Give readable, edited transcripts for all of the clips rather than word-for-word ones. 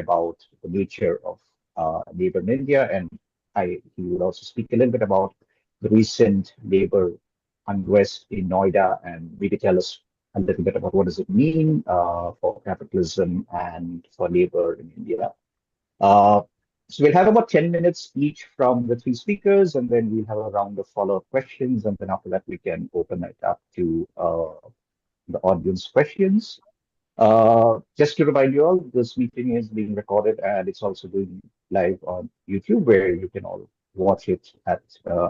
about the nature of labor in India, and he will also speak a little bit about the recent labor unrest in Noida and maybe tell us a little bit about what does it mean for capitalism and for labor in India. Uh, so we'll have about 10 minutes each from the three speakers, and then we'll have a round of follow-up questions, and then after that we can open it up to the audience questions. Just to remind you all, this meeting is being recorded and it's also going live on YouTube where you can all watch it at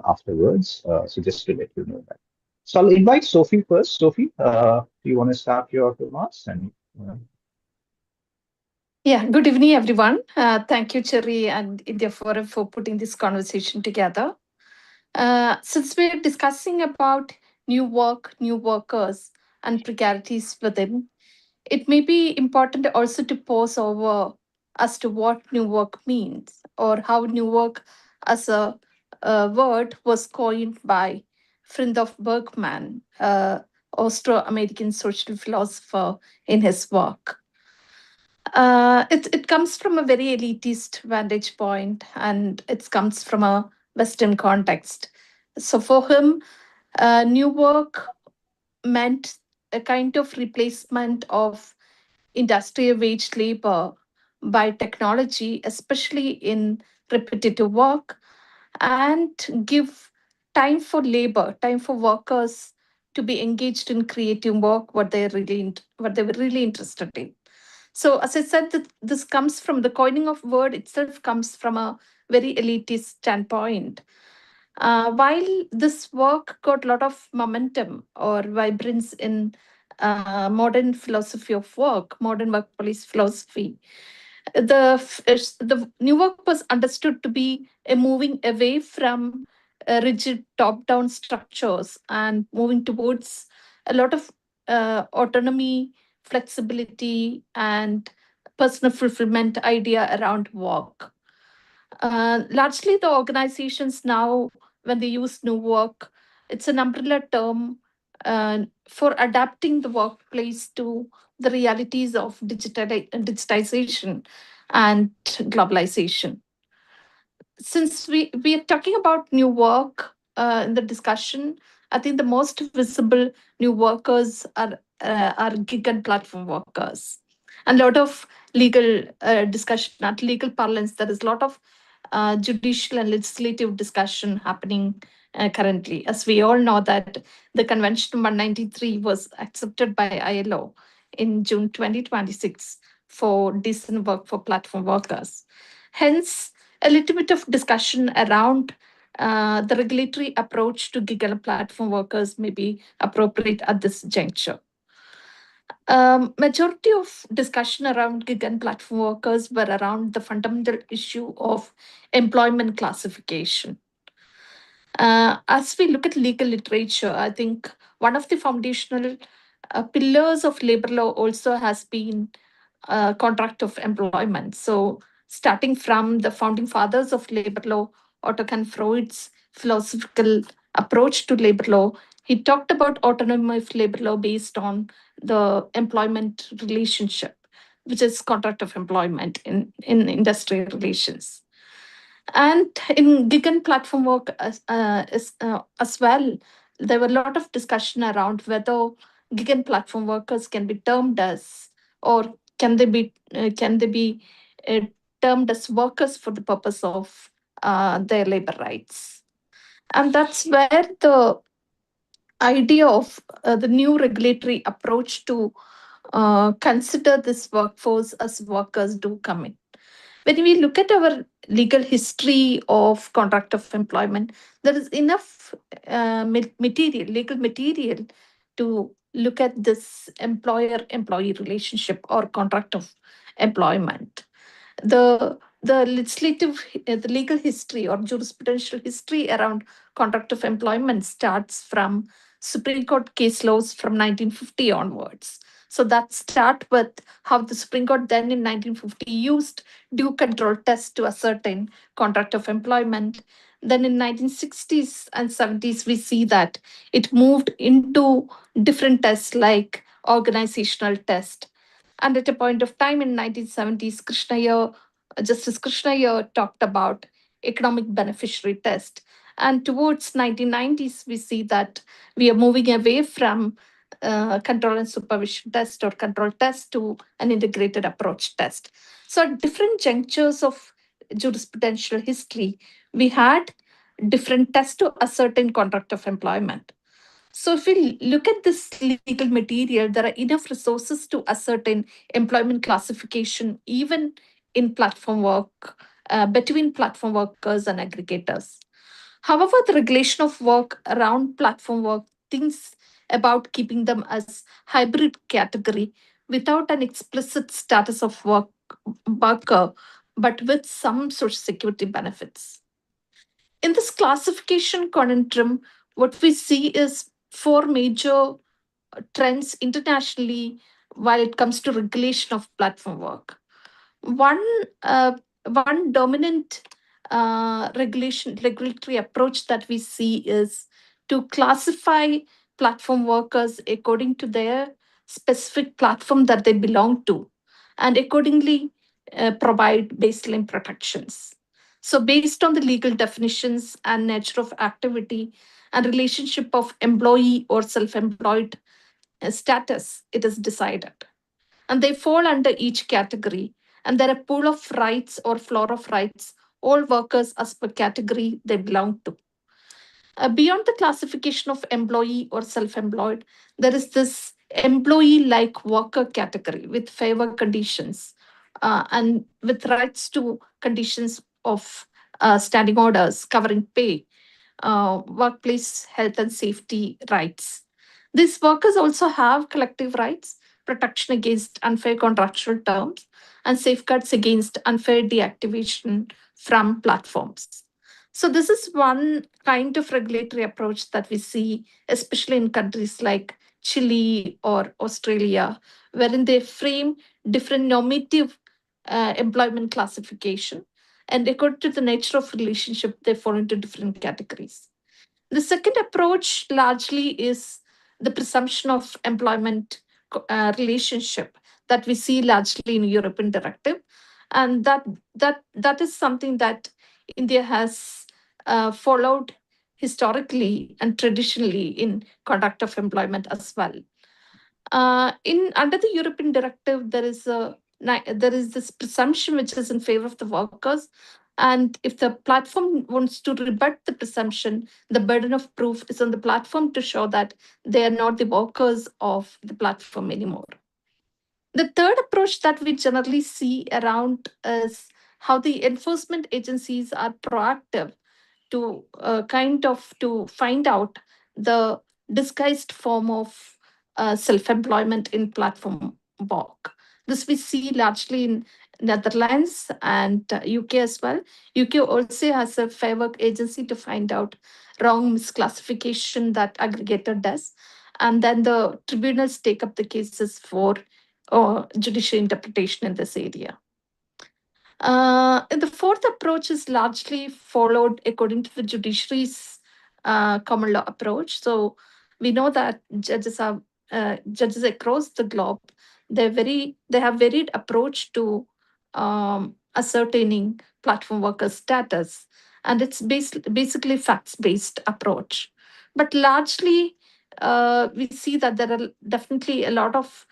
afterwards. So just to let you know that. So I'll invite Sophie first. Sophie, do you want to start your remarks? And uh, Yeah, good evening, everyone. Thank you, Cherry and India Forum, for putting this conversation together. Since we're discussing about new work, new workers, and precarities within, it may be important also to pause over as to what new work means or how new work as a word was coined by Frithjof Bergman, Austro-American social philosopher, in his work. It comes from a very elitist vantage point, and it comes from a Western context. So for him, new work meant a kind of replacement of industrial wage labor by technology, especially in repetitive work, and give time for workers to be engaged in creative work, what they were really interested in. So, as I said, that this comes from the coining of word itself comes from a very elitist standpoint. While this work got a lot of momentum or vibrance in modern philosophy of work, modern workplace philosophy, the new work was understood to be a moving away from rigid top-down structures and moving towards a lot of autonomy, flexibility, and personal fulfillment idea around work. Largely, the organizations now, when they use new work, it's an umbrella term for adapting the workplace to the realities of digitization and globalization. Since we are talking about new work in the discussion, I think the most visible new workers are gig and platform workers. And a lot of legal discussion, at legal parlance, there is a lot of judicial and legislative discussion happening currently. As we all know that the Convention 193 was accepted by ILO in June 2026 for decent work for platform workers. Hence, a little bit of discussion around the regulatory approach to gig and platform workers may be appropriate at this juncture. Majority of discussion around gig and platform workers were around the fundamental issue of employment classification. As we look at legal literature, I think one of the foundational pillars of labor law also has been contract of employment. So, starting from the founding fathers of labor law, Otto von Freud's philosophical approach to labor law, he talked about autonomy of labor law based on the employment relationship, which is contract of employment in industrial relations. And in gig and platform work as well, there were a lot of discussion around whether gig and platform workers can be termed as, or can they be uh, termed as workers for the purpose of their labor rights. And that's where the idea of the new regulatory approach to consider this workforce as workers do come in. When we look at our legal history of contract of employment, there is enough legal material to look at this employer-employee relationship or contract of employment. The legal history or jurisprudential history around contract of employment starts from Supreme Court case laws from 1950 onwards. So that start with how the Supreme Court then in 1950 used due control test to ascertain contract of employment. Then in 1960s and 70s, we see that it moved into different tests like organizational test. And at a point of time in 1970s, Justice Krishnaiyer talked about economic beneficiary test. And towards 1990s, we see that we are moving away from control and supervision test or control test to an integrated approach test. So at different junctures of jurisprudential history, we had different tests to ascertain contract of employment. So, if we look at this legal material, there are enough resources to ascertain employment classification, even in platform work, between platform workers and aggregators. However, the regulation of work around platform work thinks about keeping them as hybrid category without an explicit status of worker, but with some social security benefits. In this classification conundrum, what we see is four major trends internationally while it comes to regulation of platform work. One one dominant regulatory approach that we see is to classify platform workers according to their specific platform that they belong to, and accordingly provide baseline protections. So, based on the legal definitions and nature of activity and relationship of employee or self-employed status, it is decided, and they fall under each category. And there are pool of rights or floor of rights, all workers as per category they belong to. Beyond the classification of employee or self employed, there is this employee like worker category with favor conditions and with rights to conditions of standing orders covering pay, workplace health and safety rights. These workers also have collective rights, protection against unfair contractual terms, and safeguards against unfair deactivation from platforms. So, this is one kind of regulatory approach that we see, especially in countries like Chile or Australia, wherein they frame different normative employment classification. And according to the nature of relationship, they fall into different categories. The second approach largely is the presumption of employment relationship that we see largely in European directive, and that is something that India has followed historically and traditionally in conduct of employment as well. In under the European directive, there is this presumption which is in favor of the workers, and if the platform wants to rebut the presumption, the burden of proof is on the platform to show that they are not the workers of the platform anymore. The third approach that we generally see around is how the enforcement agencies are proactive to kind of to find out the disguised form of self-employment in platform work. This we see largely in Netherlands and UK as well. UK also has a fair work agency to find out wrong misclassification that aggregator does, and then the tribunals take up the cases for judicial interpretation in this area. And the fourth approach is largely followed according to the judiciary's common law approach. So we know that judges across the globe. They have varied approach to ascertaining platform workers' status, and it's basically facts based approach. But largely, we see that there are definitely a lot of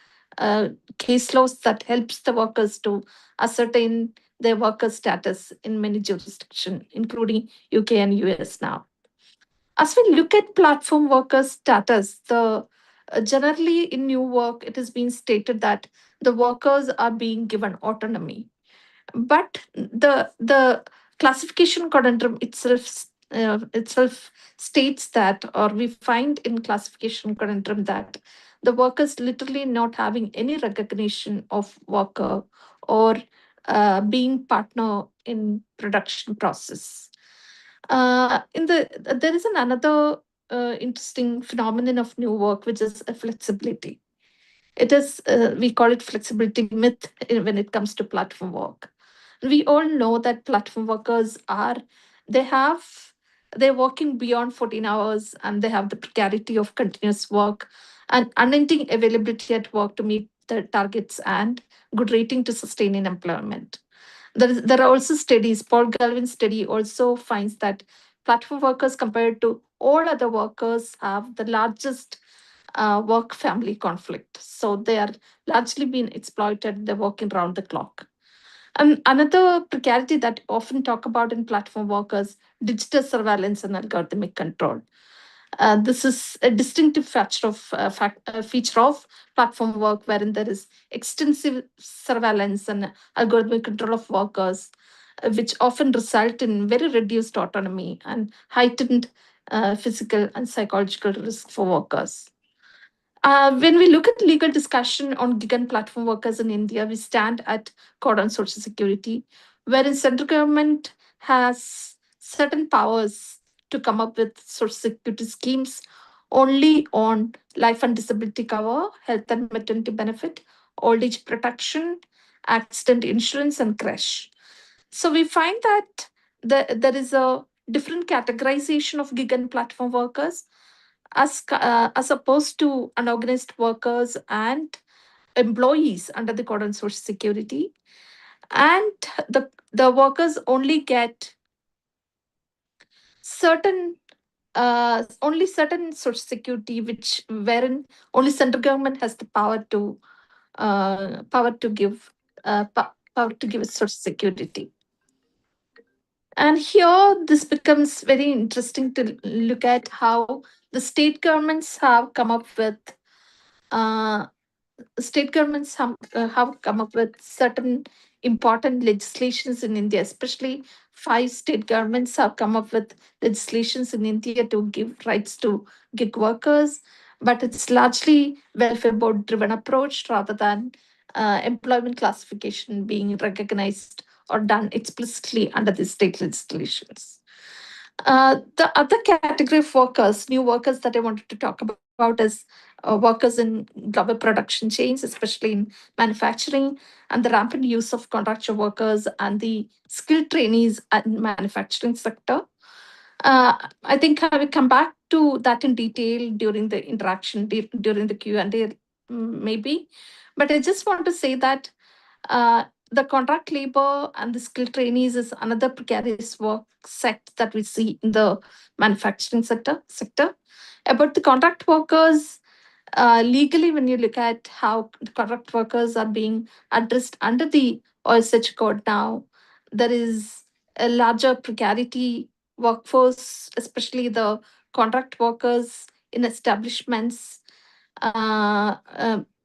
case laws that helps the workers to ascertain their worker status in many jurisdictions, including UK and US now. As we look at platform workers' status, the generally in new work, it has been stated that the workers are being given autonomy, but the classification conundrum itself states that, or we find in classification conundrum that the workers literally not having any recognition of worker or being partner in production process. In the There is another interesting phenomenon of new work, which is a flexibility. It is we call it flexibility myth when it comes to platform work. We all know that platform workers are they have they're working beyond 14 hours, and they have the precarity of continuous work and unending availability at work to meet the targets and good rating to sustain in employment. There are also studies. Paul Galvin's study also finds that platform workers, compared to all other workers, have the largest work family conflict. So they are largely being exploited. They're working round the clock. And another precarity that often talk about in platform workers, digital surveillance and algorithmic control. This is a distinctive feature of platform work, wherein there is extensive surveillance and algorithmic control of workers, which often result in very reduced autonomy and heightened physical and psychological risk for workers. When we look at legal discussion on gig and platform workers in India, we stand at Code on Social Security, wherein central government has certain powers to come up with social security schemes only on life and disability cover, health and maternity benefit, old age protection, accident insurance, and crash. So we find that there is a different categorization of gig and platform workers as opposed to unorganized workers and employees under the code on social security. And the workers only get certain only certain social security, which wherein only central government has the power to give power to give social security. And here this becomes very interesting to look at how the state governments have come up with uh, have come up with certain important legislations in India, especially five state governments have come up with legislations in India to give rights to gig workers, but it's largely welfare board driven approach rather than employment classification being recognized or done explicitly under the state legislations. The other category of workers, new workers that I wanted to talk about is workers in global production chains, especially in manufacturing, and the rampant use of contractual workers and the skilled trainees in manufacturing sector. I think I will come back to that in detail during the interaction, during the Q&A, maybe. But I just want to say that the contract labor and the skilled trainees is another precarious work sector that we see in the manufacturing sector. About the contract workers, legally, when you look at how the contract workers are being addressed under the OSH code now, there is a larger precarity workforce, especially the contract workers in establishments.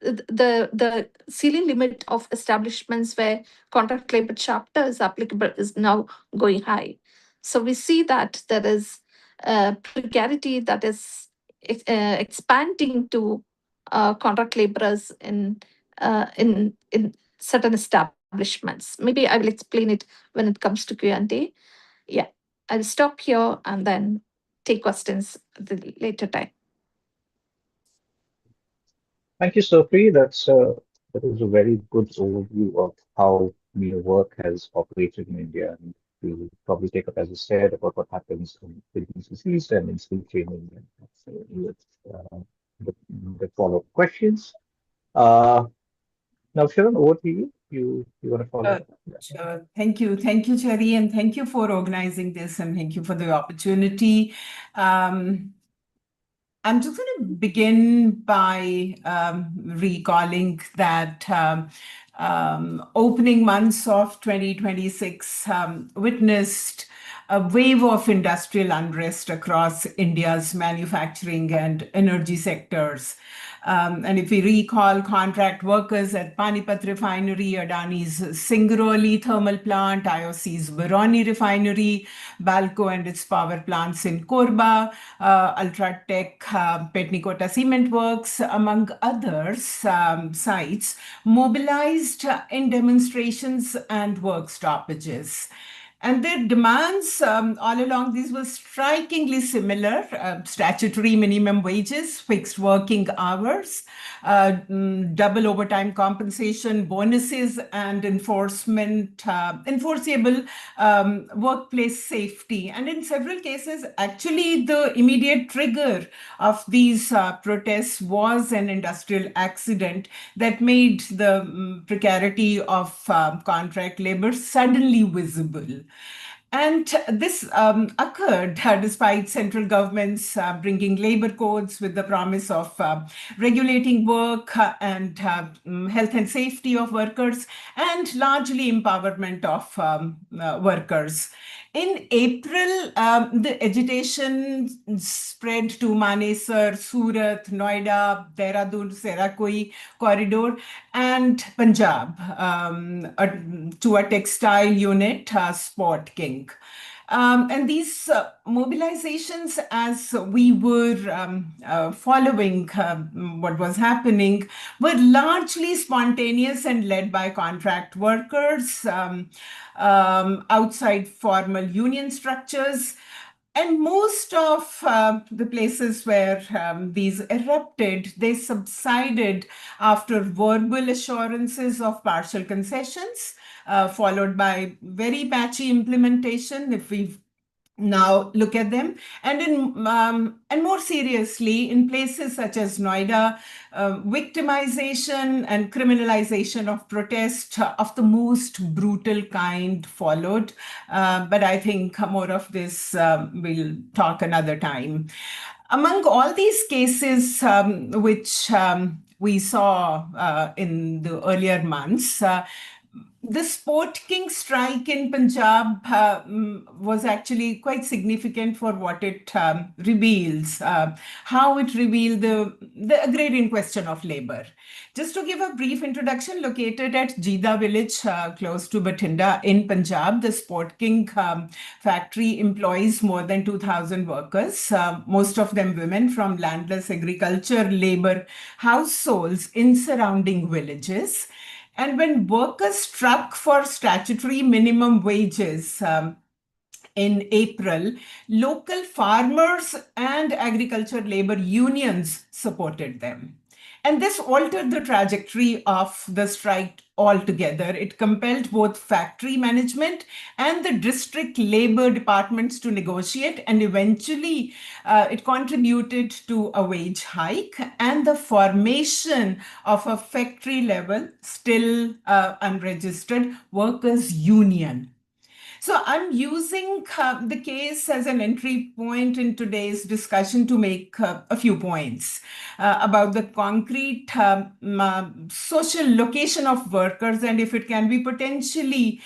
The ceiling limit of establishments where contract labor chapter is applicable is now going high. So we see that there is precarity that is expanding to contract laborers in certain establishments. Maybe I will explain it when it comes to Q&A. Yeah, I'll stop here and then take questions at the later time. Thank you, Sophie. That is a very good overview of how work has operated in India, and we will probably take up, as you said, about what happens in BCCs and in skill training and with uh, the, the follow-up questions. Uh, Now, Sharon, over to you. You want to follow Uh, up? Yeah. Sure. Thank you, Cherry, and thank you for organizing this, and thank you for the opportunity. I'm just going to begin by recalling that opening months of 2026 witnessed a wave of industrial unrest across India's manufacturing and energy sectors. And if we recall, contract workers at Panipat Refinery, Adani's Singrauli thermal plant, IOC's Baroni Refinery, Balco and its power plants in Korba, Ultratech, Petnikota Cement Works, among others sites, mobilized in demonstrations and work stoppages. And their demands all along, these were strikingly similar: statutory minimum wages, fixed working hours, double overtime compensation, bonuses, and enforceable workplace safety. And in several cases, actually, the immediate trigger of these protests was an industrial accident that made the precarity of contract labor suddenly visible. And this occurred despite central governments bringing labor codes with the promise of regulating work and health and safety of workers, and largely empowerment of workers. In April, the agitation spread to Manesar, Surat, Noida, Dehradun, Serakoi corridor, and Punjab, to a textile unit, Sport King. And these mobilizations, as we were following what was happening, were largely spontaneous and led by contract workers outside formal union structures. And most of the places where these erupted, they subsided after verbal assurances of partial concessions, followed by very patchy implementation, if we now look at them. And more seriously, in places such as Noida, victimization and criminalization of protest of the most brutal kind followed. But I think more of this we'll talk another time. Among all these cases which we saw in the earlier months, the Sport King strike in Punjab was actually quite significant for what it reveals, how it revealed the agrarian question of labor. Just to give a brief introduction, located at Jida village close to Bathinda in Punjab, the Sport King factory employs more than 2,000 workers, most of them women from landless agriculture labor households in surrounding villages. And when workers struck for statutory minimum wages in April, local farmers and agriculture labor unions supported them. And this altered the trajectory of the strike altogether. It compelled both factory management and the district labor departments to negotiate, and eventually it contributed to a wage hike and the formation of a factory level, still unregistered, workers' union. So I'm using the case as an entry point in today's discussion to make a few points about the concrete social location of workers, and if it can be potentially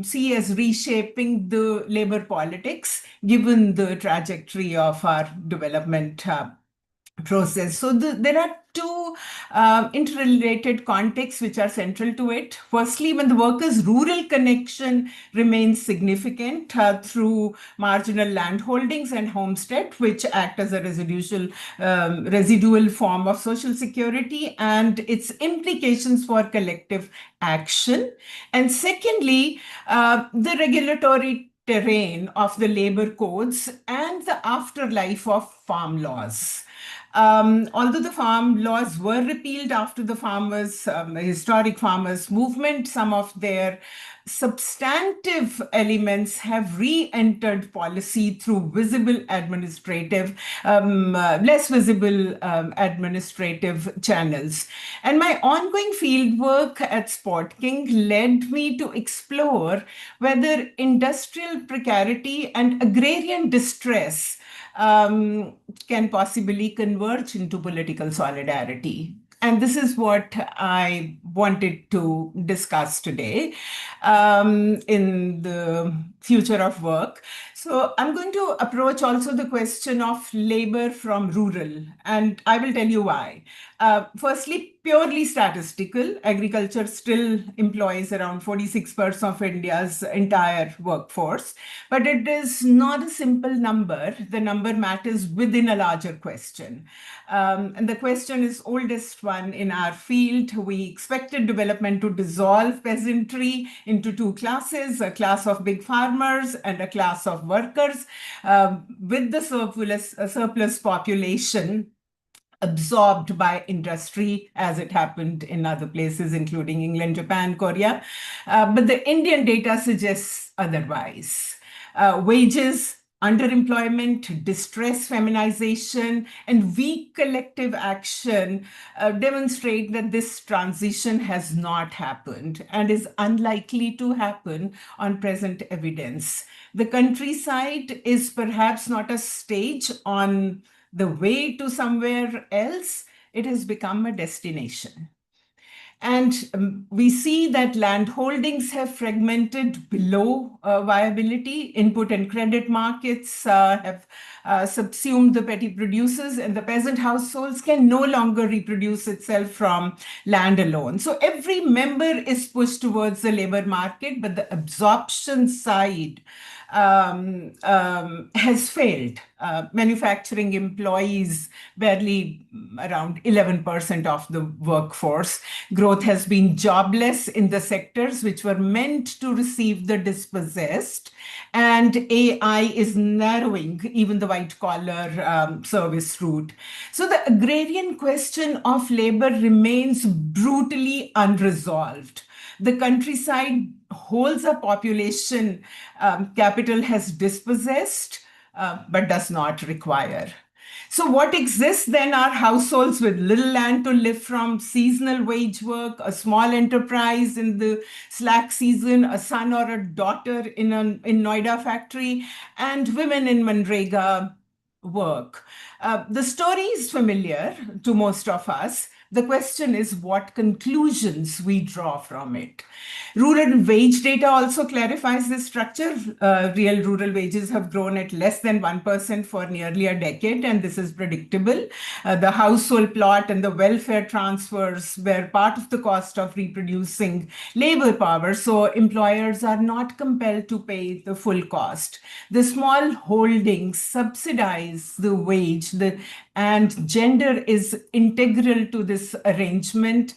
see as reshaping the labor politics given the trajectory of our development process. So there are two interrelated contexts which are central to it. Firstly, when the workers' rural connection remains significant through marginal land holdings and homestead, which act as a residual form of social security, and its implications for collective action. And secondly, the regulatory terrain of the labor codes and the afterlife of farm laws. Although the farm laws were repealed after the historic farmers movement, some of their substantive elements have re-entered policy through less visible administrative channels. And my ongoing fieldwork at Sport King led me to explore whether industrial precarity and agrarian distress can possibly converge into political solidarity. And this is what I wanted to discuss today in the future of work. So I'm going to approach also the question of labor from rural, and I will tell you why. Firstly, purely statistical. Agriculture still employs around 46% of India's entire workforce, but it is not a simple number. The number matters within a larger question. And the question is oldest one in our field. We expected development to dissolve peasantry into two classes, a class of big farmers and a class of workers. With the surplus population absorbed by industry, as it happened in other places, including England, Japan, Korea. But the Indian data suggests otherwise. Wages, underemployment, distress, feminization, and weak collective action demonstrate that this transition has not happened and is unlikely to happen on present evidence. The countryside is perhaps not a stage on the way to somewhere else. It has become a destination. And we see that land holdings have fragmented below viability. Input and credit markets have subsumed the petty producers, and the peasant households can no longer reproduce itself from land alone. So every member is pushed towards the labor market, but the absorption side has failed. Manufacturing employees barely around 11% of the workforce. Growth has been jobless in the sectors which were meant to receive the dispossessed, and AI is narrowing even the white collar service route. So the agrarian question of labor remains brutally unresolved. The countryside holds a population capital has dispossessed, but does not require. So what exists then are households with little land to live from, seasonal wage work, a small enterprise in the slack season, a son or a daughter in Noida factory, and women in Manrega work. The story is familiar to most of us. The question is what conclusions we draw from it. Rural wage data also clarifies this structure. Real rural wages have grown at less than 1% for nearly a decade, and this is predictable. The household plot and the welfare transfers were part of the cost of reproducing labor power, so employers are not compelled to pay the full cost. The small holdings subsidize the wage, and gender is integral to this arrangement,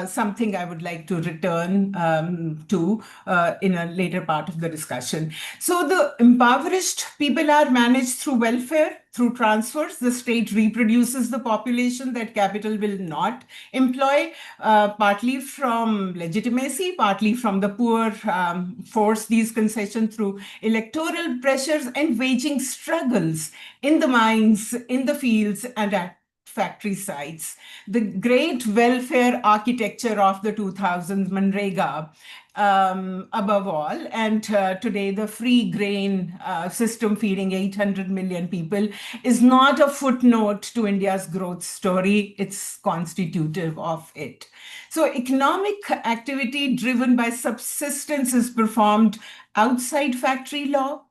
something I would like to return to in a later part of the discussion. So the impoverished people are managed through welfare, through transfers. The state reproduces the population that capital will not employ, partly from legitimacy, partly from the poor, force these concessions through electoral pressures and waging struggles in the mines, in the fields, and at factory sites. The great welfare architecture of the 2000s, Manrega, above all, and today the free grain system feeding 800 million people is not a footnote to India's growth story, it's constitutive of it. So economic activity driven by subsistence is performed outside factory law,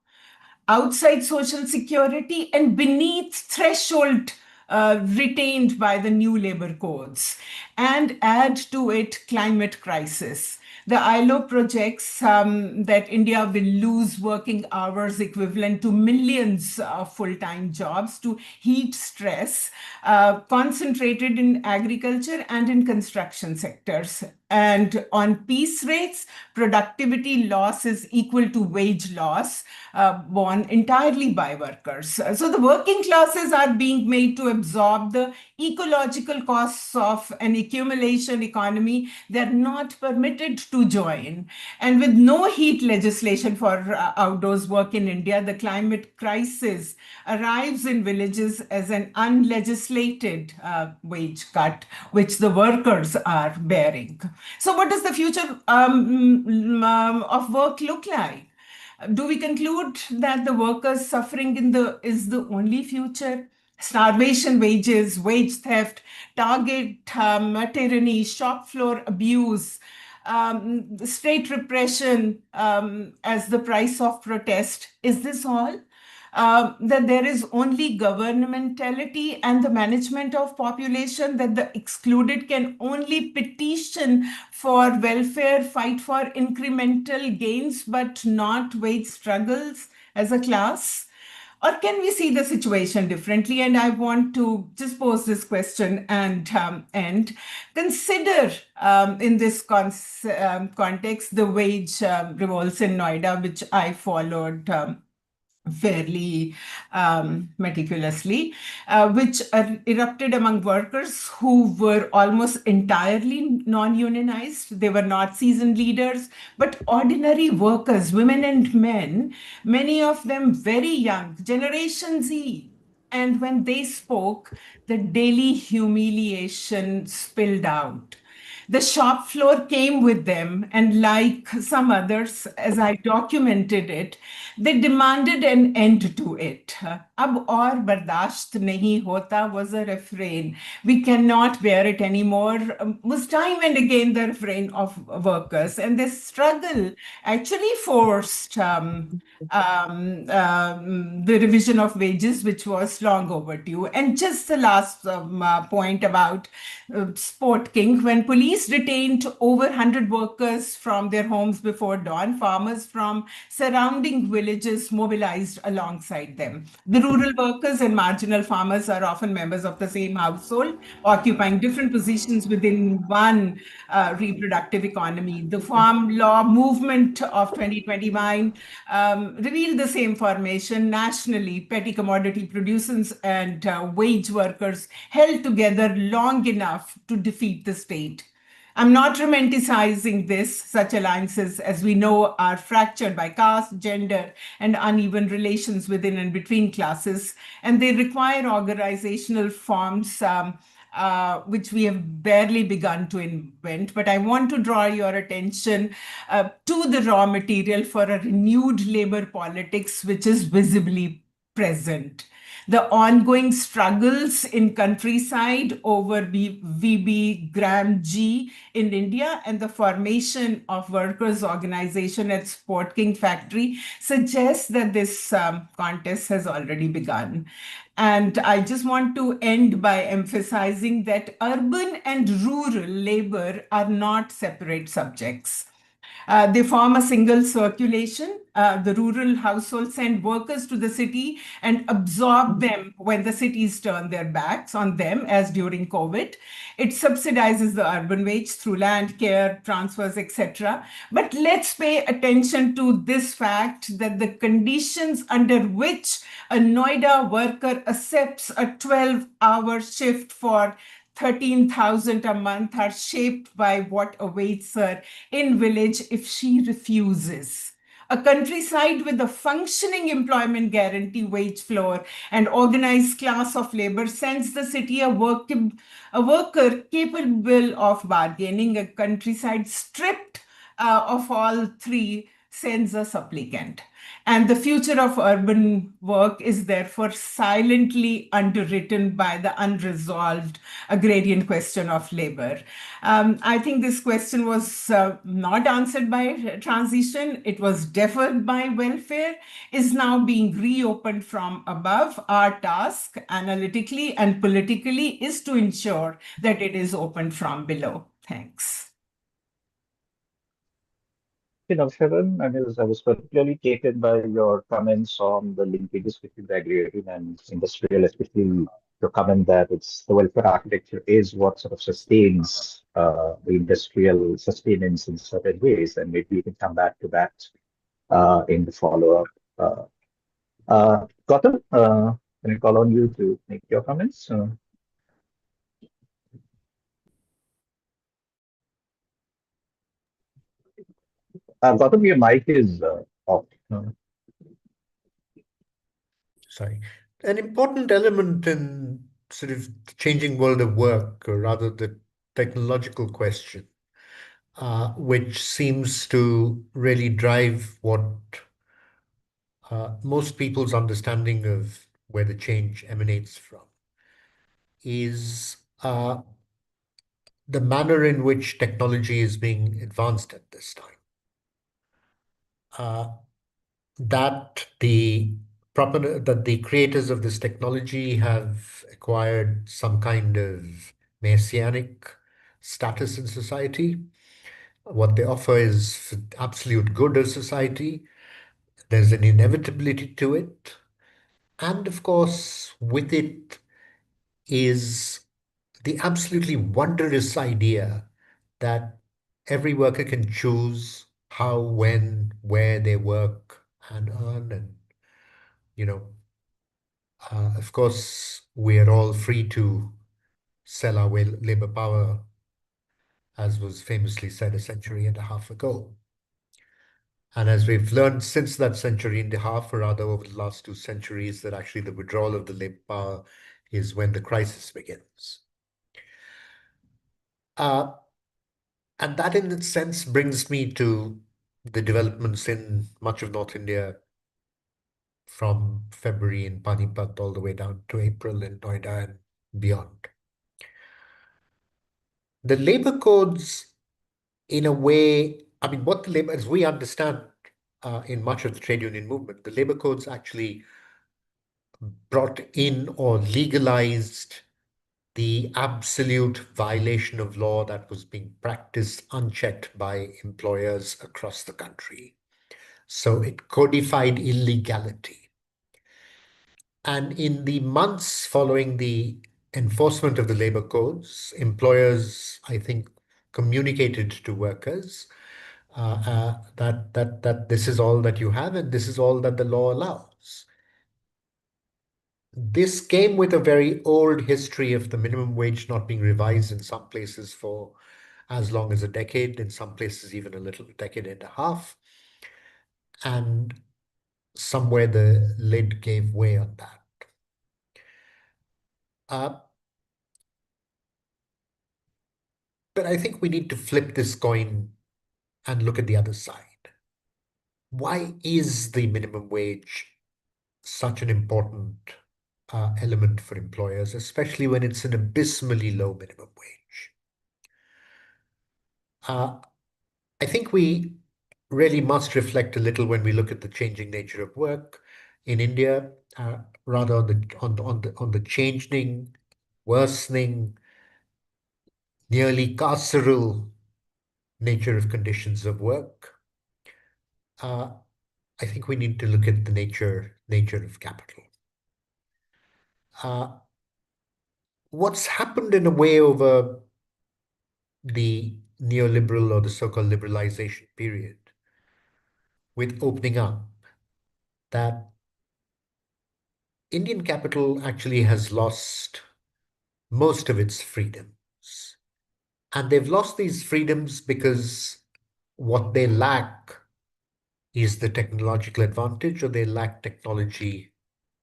outside social security, and beneath threshold retained by the new labor codes. And add to it climate crisis. The ILO projects that India will lose working hours equivalent to millions of full-time jobs to heat stress, concentrated in agriculture and in construction sectors. And on piece rates, productivity loss is equal to wage loss borne entirely by workers. So the working classes are being made to absorb the ecological costs of an accumulation economy. They're not permitted to join. And with no heat legislation for outdoors work in India, the climate crisis arrives in villages as an unlegislated wage cut, which the workers are bearing. So what does the future of work look like? Do we conclude that the workers suffering is the only future? Starvation wages, wage theft, target tyranny, shop floor abuse, state repression as the price of protest. Is this all? that there is only governmentality and the management of population, that the excluded can only petition for welfare, fight for incremental gains, but not wage struggles as a class? Or can we see the situation differently? And I want to just pose this question and consider in this context the wage revolts in Noida, which I followed fairly meticulously, which erupted among workers who were almost entirely non-unionized. They were not seasoned leaders, but ordinary workers, women and men, many of them very young, Generation Z. And when they spoke, the daily humiliation spilled out. The shop floor came with them, and like some others, as I documented it, they demanded an end to it. Ab aur bardasht nahi hota was a refrain. We cannot bear it anymore, was time and again the refrain of workers. And this struggle actually forced the revision of wages, which was long overdue. And just the last point about Sport King, when police detained over 100 workers from their homes before dawn, farmers from surrounding villages mobilized alongside them. The rural workers and marginal farmers are often members of the same household, occupying different positions within one reproductive economy. The farm law movement of 2021 revealed the same formation nationally. Petty commodity producers and wage workers held together long enough to defeat the state. I'm not romanticizing this. Such alliances, as we know, are fractured by caste, gender, and uneven relations within and between classes, and they require organizational forms which we have barely begun to invent. But I want to draw your attention to the raw material for a renewed labor politics, which is visibly present. The ongoing struggles in countryside over VB Gram G in India and the formation of workers' organization at Sport King factory suggests that this contest has already begun. And I just want to end by emphasizing that urban and rural labor are not separate subjects. They form a single circulation. The rural households send workers to the city and absorb them when the cities turn their backs on them, as during COVID. It subsidizes the urban wage through land, care, transfers, etc. But let's pay attention to this fact that the conditions under which a Noida worker accepts a 12-hour shift for 13,000 a month are shaped by what awaits her in village if she refuses. A countryside with a functioning employment guarantee wage floor and organized class of labor sends the city a worker capable of bargaining. A countryside stripped of all three sends a supplicant. And the future of urban work is therefore silently underwritten by the unresolved agrarian question of labor. I think this question was not answered by transition. It was deferred by welfare, is now being reopened from above. Our task, analytically and politically, is to ensure that it is opened from below. Thanks. Sharon, I was particularly taken by your comments on the linkages between the agrarian and industrial, especially your comment that it's the welfare architecture is what sort of sustains the industrial sustenance in certain ways, and maybe we can come back to that in the follow-up. Gautam, can I call on you to make your comments? Gautam, your mic is off. Sorry. An important element in sort of the changing world of work, or rather the technological question, which seems to really drive what most people's understanding of where the change emanates from, is the manner in which technology is being advanced at this time. That the that the creators of this technology have acquired some kind of messianic status in society. What they offer is for absolute good of society. There's an inevitability to it. And of course, with it is the absolutely wondrous idea that every worker can choose how, when, where they work and earn. And, you know, of course, we are all free to sell our labor power, as was famously said a century and a half ago. And as we've learned since that century and a half, or rather over the last 2 centuries, that actually the withdrawal of the labor power is when the crisis begins. And that, in its sense, brings me to the developments in much of North India from February in Panipat all the way down to April in Noida and beyond. The labor codes, in a way, I mean, what the labor, as we understand in much of the trade union movement, the labor codes actually brought in or legalized the absolute violation of law that was being practiced unchecked by employers across the country. So it codified illegality. And in the months following the enforcement of the labor codes, employers, I think, communicated to workers that this is all that you have and this is all that the law allows. This came with a very old history of the minimum wage not being revised in some places for as long as a decade, in some places even a little decade and a half. And somewhere the lid gave way on that. But I think we need to flip this coin and look at the other side. Why is the minimum wage such an important element for employers, especially when it's an abysmally low minimum wage? I think we really must reflect a little when we look at the changing nature of work in India, rather on the changing, worsening, nearly carceral nature of conditions of work. I think we need to look at the nature of capital. What's happened in a way over the neoliberal or the so-called liberalization period with opening up, that Indian capital actually has lost most of its freedoms. And they've lost these freedoms because what they lack is the technological advantage, or they lack technology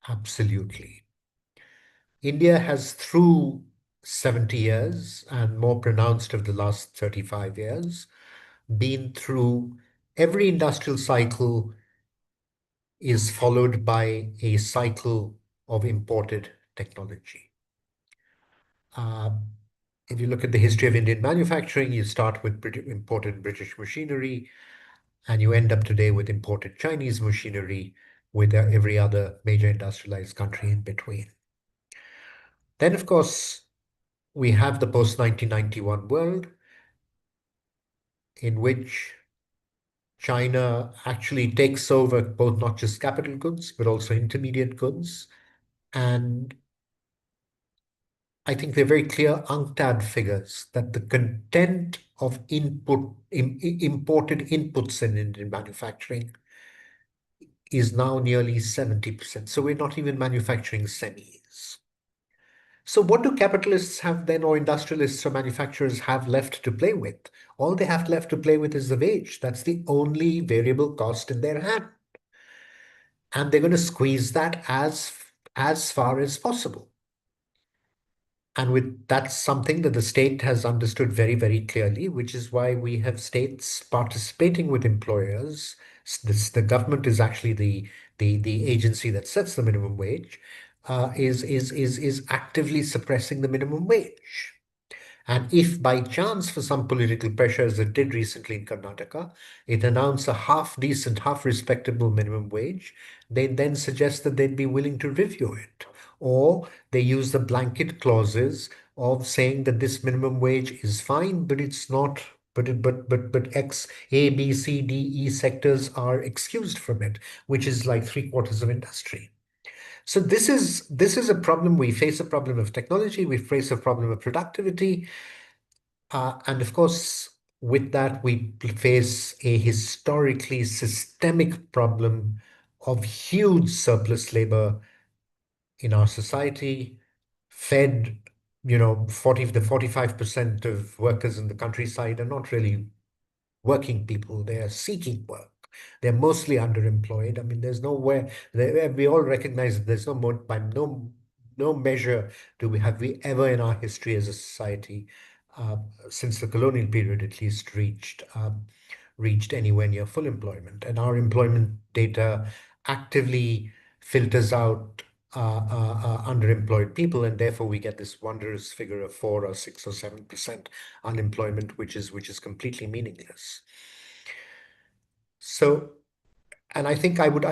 absolutely. India has, through 70 years and more pronounced of the last 35 years, been through every industrial cycle is followed by a cycle of imported technology. If you look at the history of Indian manufacturing, you start with imported British machinery, and you end up today with imported Chinese machinery, with every other major industrialized country in between. Then, of course, we have the post-1991 world, in which China actually takes over both not just capital goods, but also intermediate goods. And I think they're very clear UNCTAD figures that the content of imported inputs in Indian manufacturing is now nearly 70%. So we're not even manufacturing semis. So what do capitalists have then, or industrialists or manufacturers have left to play with? All they have left to play with is the wage. That's the only variable cost in their hand. And they're going to squeeze that as far as possible. And that's something that the state has understood very, very clearly, which is why we have states participating with employers. The government is actually the agency that sets the minimum wage, is actively suppressing the minimum wage. And if by chance, for some political pressure, as it did recently in Karnataka, it announced a half decent, half respectable minimum wage, they then suggest that they'd be willing to review it. Or they use the blanket clauses of saying that this minimum wage is fine, but it's not, but X, A, B, C, D, E sectors are excused from it, which is like three-quarters of industry. So this is a problem. We face a problem of technology. We face a problem of productivity. And of course, with that, we face a historically systemic problem of huge surplus labor in our society, fed, 45% of workers in the countryside are not really working people. They are seeking work. They're mostly underemployed. I mean, there's nowhere, we all recognize that there's no more, by no measure have we ever in our history as a society, uh, since the colonial period at least, reached anywhere near full employment. And our employment data actively filters out underemployed people, and therefore we get this wondrous figure of 4 or 6 or 7% unemployment, which is completely meaningless. So, and I think I would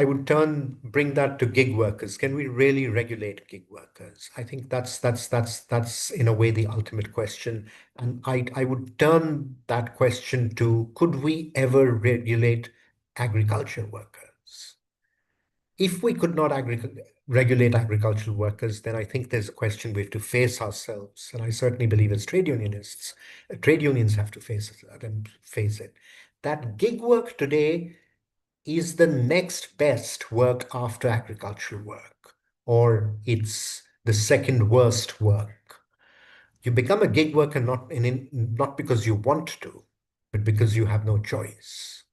bring that to gig workers. Can we really regulate gig workers? I think that's in a way the ultimate question. And I would turn that question to, could we ever regulate agriculture workers? If we could not regulate agricultural workers, then I think there's a question we have to face ourselves. And I certainly believe as trade unionists, trade unions have to face it. That gig work today is the next best work after agricultural work, or it's the second worst work. You become a gig worker not because you want to, but because you have no choice.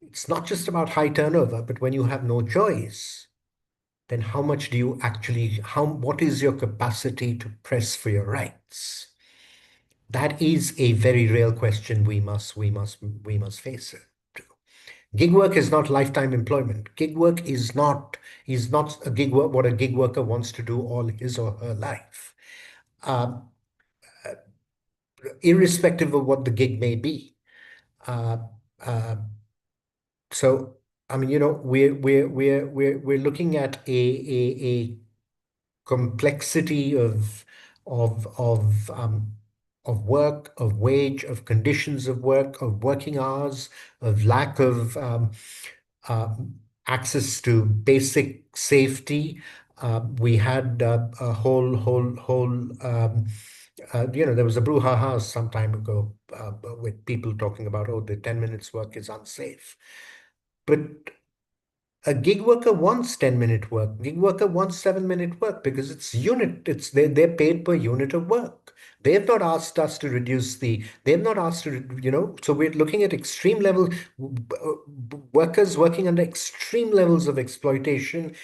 It's not just about high turnover, but when you have no choice, then how much do you actually, what is your capacity to press for your rights? That is a very real question we must face it. Gig work is not lifetime employment. Gig work is not a gig work what a gig worker wants to do all his or her life, um, irrespective of what the gig may be. Uh, uh, so I mean, we're looking at a complexity of work, of wage, of conditions of work, of working hours, of lack of uh, access to basic safety. We had a there was a brouhaha some time ago with people talking about, oh, the 10 minutes work is unsafe. But a gig worker wants 10-minute work. Gig worker wants 7-minute work because they're paid per unit of work. They have not asked us to they've not asked to, so we're looking at extreme level workers working under extreme levels of exploitation,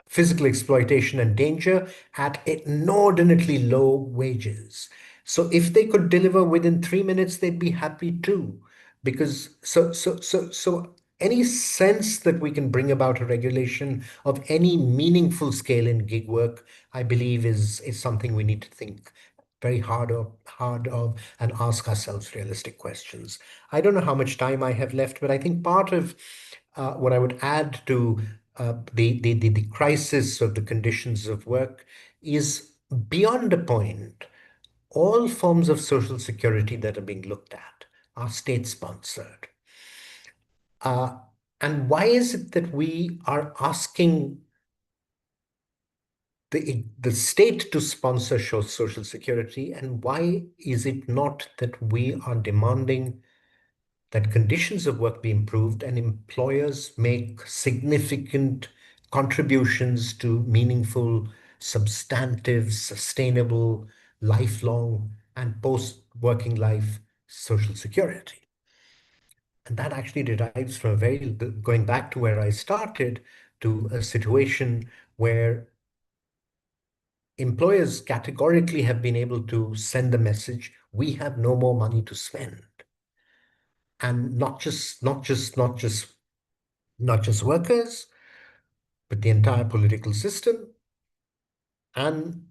physical exploitation and danger at inordinately low wages. So if they could deliver within 3 minutes, they'd be happy too. Because so any sense that we can bring about a regulation of any meaningful scale in gig work, I believe is something we need to think very hard of and ask ourselves realistic questions. I don't know how much time I have left, but I think part of what I would add to the crisis of the conditions of work is, beyond a point, all forms of social security that are being looked at are state-sponsored. And why is it that we are asking the state to sponsor social security, and why is it not that we are demanding that conditions of work be improved and employers make significant contributions to meaningful, substantive, sustainable, lifelong, and post-working life social security? And that actually derives from going back to where I started, to a situation where employers categorically have been able to send the message, we have no more money to spend. And not just workers, but the entire political system and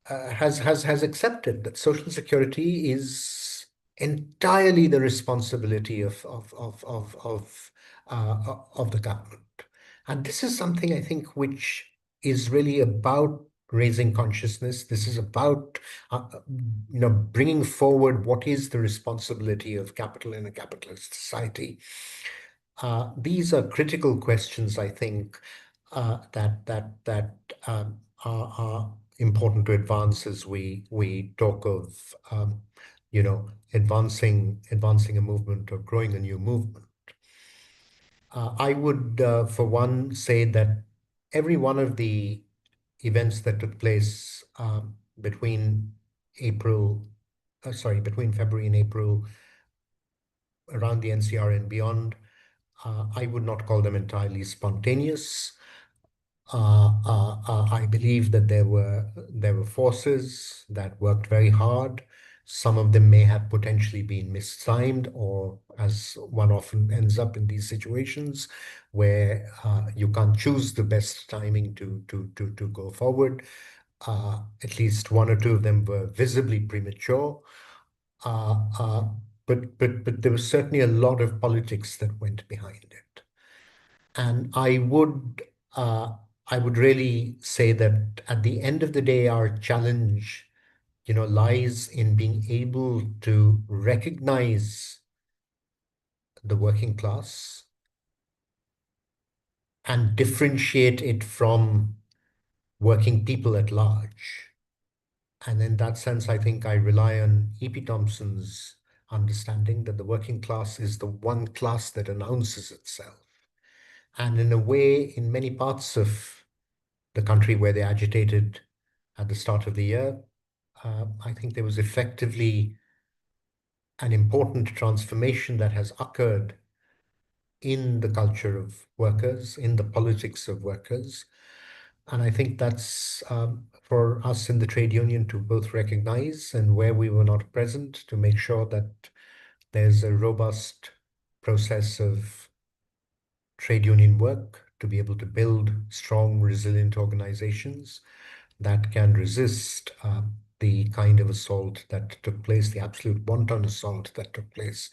has accepted that social security is entirely the responsibility of the government. And this is something I think which is really about raising consciousness. This is about bringing forward what is the responsibility of capital in a capitalist society. These are critical questions, I think, that are important to advance as we talk of advancing a movement or growing a new movement. I would, for one, say that every one of the events that took place between February and April around the NCR and beyond, I would not call them entirely spontaneous. I believe that there were forces that worked very hard. Some of them may have potentially been mistimed, or as one often ends up in these situations, where you can't choose the best timing to go forward. At least one or two of them were visibly premature. But there was certainly a lot of politics that went behind it. And I would really say that at the end of the day, our challenge, lies in being able to recognize the working class and differentiate it from working people at large. And in that sense, I think I rely on E.P. Thompson's understanding that the working class is the one class that announces itself. And in a way, in many parts of the country where they agitated at the start of the year, I think there was effectively an important transformation that has occurred in the culture of workers, in the politics of workers. And I think that's for us in the trade union to both recognize, and where we were not present, to make sure that there's a robust process of trade union work to be able to build strong, resilient organizations that can resist the kind of assault that took place, the absolute wanton assault that took place,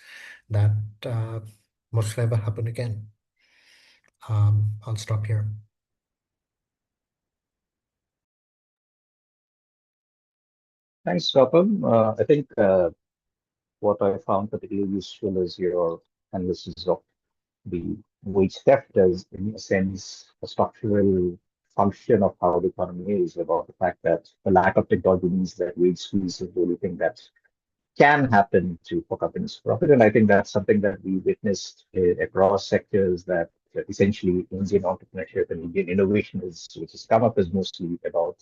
that must never happen again. I'll stop here. Thanks, Gautam. I think what I found particularly useful is your analysis of the wage theft as, in a sense, a structural function of how the economy is, about the fact that the lack of technology means that wage squeeze is the only thing that can happen to for companies to profit. And I think that's something that we witnessed across sectors, that essentially Indian entrepreneurship and Indian innovation is, which has come up, is mostly about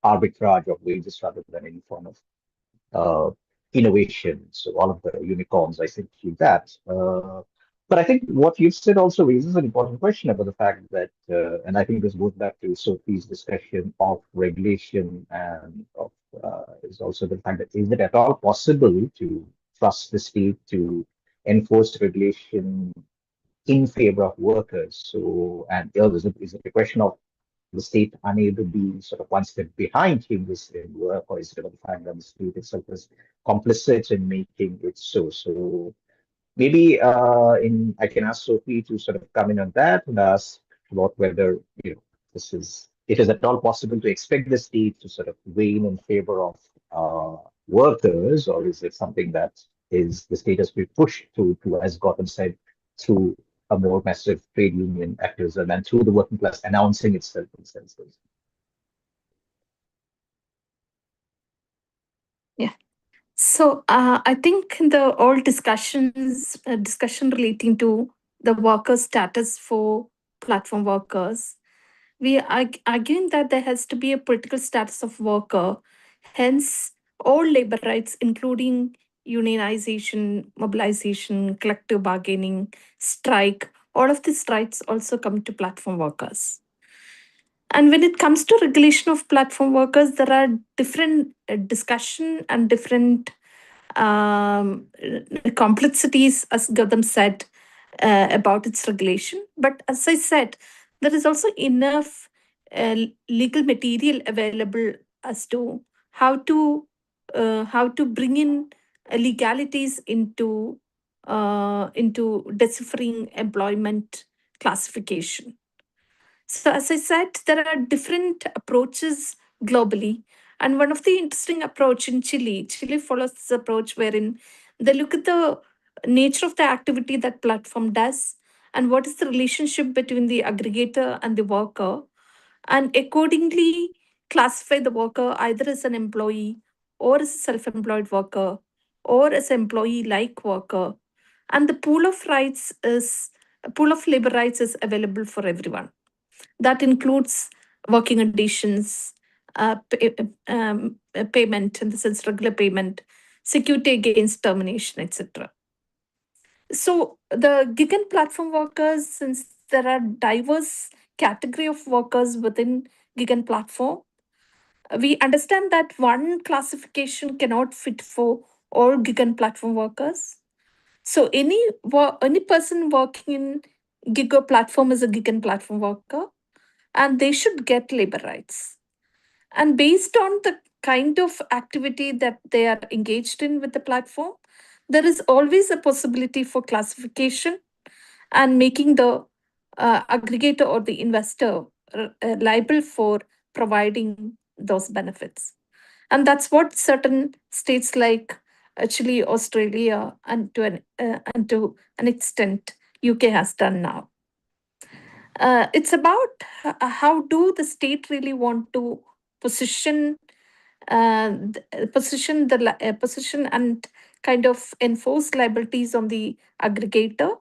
arbitrage of wages rather than any form of uh, innovation. So all of the unicorns, I think, do that. But I think what you've said also raises an important question about the fact that, and I think this goes back to Sophie's discussion of regulation, and of is also the fact that, is it at all possible to trust the state to enforce regulation in favor of workers? So, and is it a question of the state unable to be sort of one step behind changes in work, or is it about the fact that the state itself is complicit in making it so? So maybe in I can ask Sophie to sort of come in on that and ask about whether this is it is at all possible to expect the state to sort of weigh in favor of workers, or is it something that is the state has been pushed to, as Gautam said, through a more massive trade union activism and through the working class announcing itself in senses? Yeah. So I think the all discussion relating to the worker status for platform workers, we are arguing that there has to be a political status of worker. Hence, all labor rights, including unionization, mobilization, collective bargaining, strike, all of these rights also come to platform workers. And when it comes to regulation of platform workers, there are different discussion and different complexities, as Gautam said, about its regulation. But as I said, there is also enough legal material available as to how to bring in legalities into deciphering employment classification. So, as I said, there are different approaches globally. And one of the interesting approach in Chile follows this approach wherein they look at the nature of the activity that platform does and what is the relationship between the aggregator and the worker, and accordingly classify the worker either as an employee or as a self-employed worker or as an employee-like worker. And the pool of labor rights is available for everyone. That includes working conditions, payment, in the sense regular payment, security against termination, etc. So the gig and platform workers, since there are diverse category of workers within gig and platform, we understand that one classification cannot fit for all gig and platform workers. So any person working in gig or platform is a gig and platform worker, and they should get labor rights. And based on the kind of activity that they are engaged in with the platform, there is always a possibility for classification and making the aggregator or the investor liable for providing those benefits. And that's what certain states like Chile, Australia, and to an extent, UK has done now. It's about how do the state really want to position position and kind of enforce liabilities on the aggregator.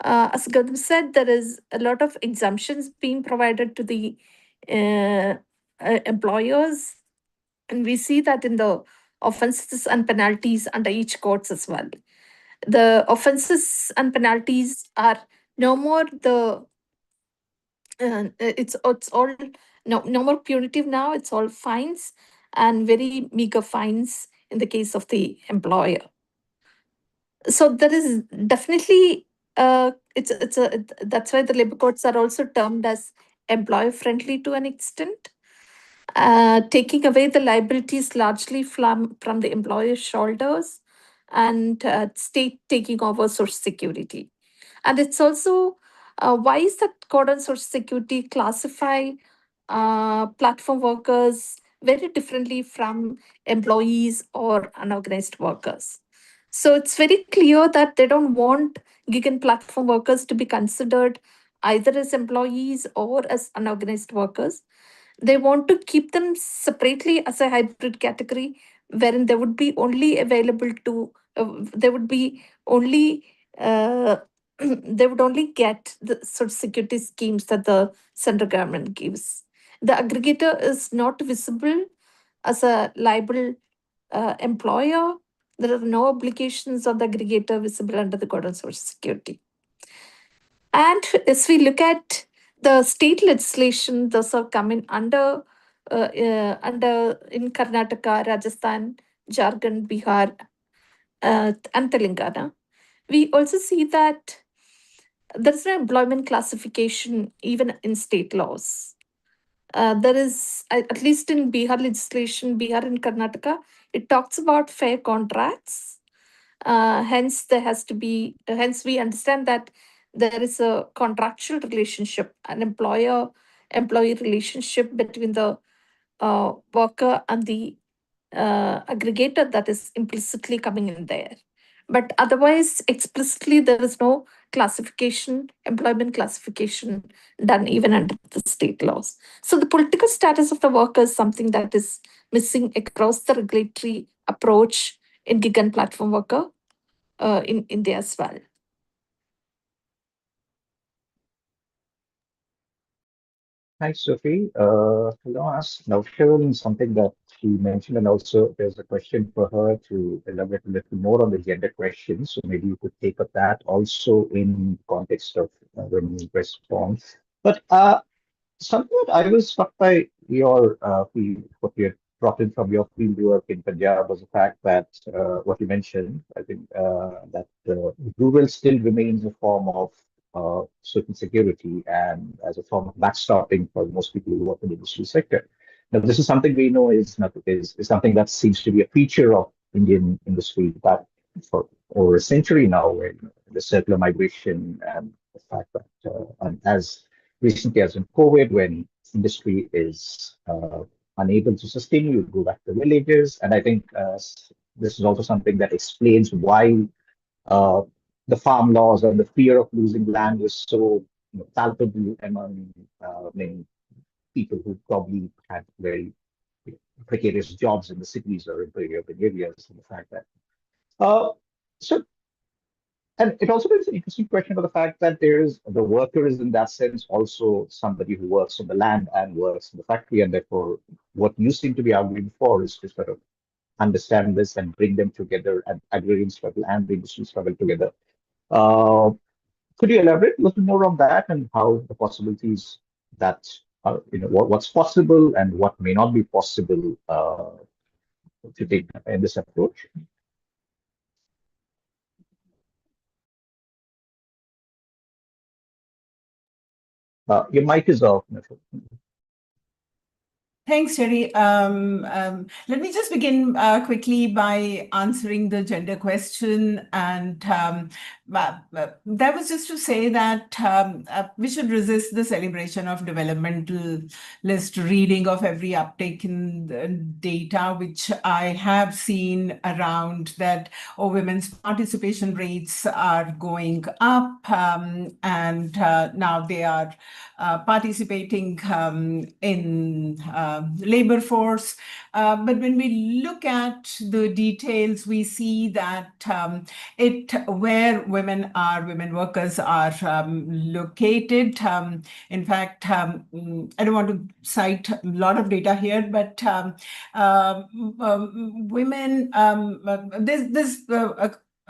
As Gautam said, there is a lot of exemptions being provided to the uh, employers, and we see that in the offenses and penalties under each courts as well. The offenses and penalties are no more it's all no more punitive now. It's all fines and very meager fines in the case of the employer. So there is definitely that's why the labor courts are also termed as employer friendly to an extent, taking away the liabilities largely from the employer's shoulders, and state taking over social security. And it's also wise that code on social security classify platform workers very differently from employees or unorganized workers. So it's very clear that they don't want gig and platform workers to be considered either as employees or as unorganized workers. They want to keep them separately as a hybrid category, wherein they would be only available to, they would be only, they would only get the sort of security schemes that the central government gives. The aggregator is not visible as a liable employer. There are no obligations on the aggregator visible under the Code on Social Security. And as we look at the state legislation, those are coming under in Karnataka, Rajasthan, Jharkhand, Bihar, and Telangana. We also see that there's no employment classification even in state laws. There is, at least in Bihar legislation, Bihar and Karnataka, it talks about fair contracts. Hence, there has to be, hence, we understand that there is a contractual relationship, an employer employee relationship between the worker and the aggregator that is implicitly coming in there. But otherwise, explicitly, there is no classification, employment classification done even under the state laws. So the political status of the worker is something that is missing across the regulatory approach in gig and platform worker in India as well. Thanks, Sophie. I'll ask Naushavan something that she mentioned, and also there's a question for her to elaborate a little more on the gender question. So maybe you could take up that also in context of when you respond. But something that I was struck by your field, what you had brought in from your field work in Punjab was the fact that what you mentioned, I think that rural still remains a form of certain security and as a form of backstopping for most people who work in the industry sector. Now, this is something we know is something that seems to be a feature of Indian industry that for over a century now, where the circular migration and the fact that as recently as in COVID, when industry is unable to sustain, you go back to villages, and I think this is also something that explains why uh, the farm laws and the fear of losing land is so palpable among many people who probably had very precarious jobs in the cities or in the urban areas. And the fact that uh, so, and it also brings an interesting question about the fact that there is the worker is in that sense also somebody who works on the land and works in the factory, and therefore what you seem to be arguing for is to sort of understand this and bring them together, and agrarian struggle and the industry struggle together. Uh, could you elaborate a little more on that and how the possibilities that are, what's possible and what may not be possible to take in this approach? Your mic is off, Nifel. Thanks, Jerry. Let me just begin quickly by answering the gender question. And that was just to say that we should resist the celebration of developmentalist reading of every uptake in the data, which I have seen around that, women's participation rates are going up, and now they are participating in labor force. But when we look at the details, we see that where women workers are located. In fact, I don't want to cite a lot of data here, but women, there's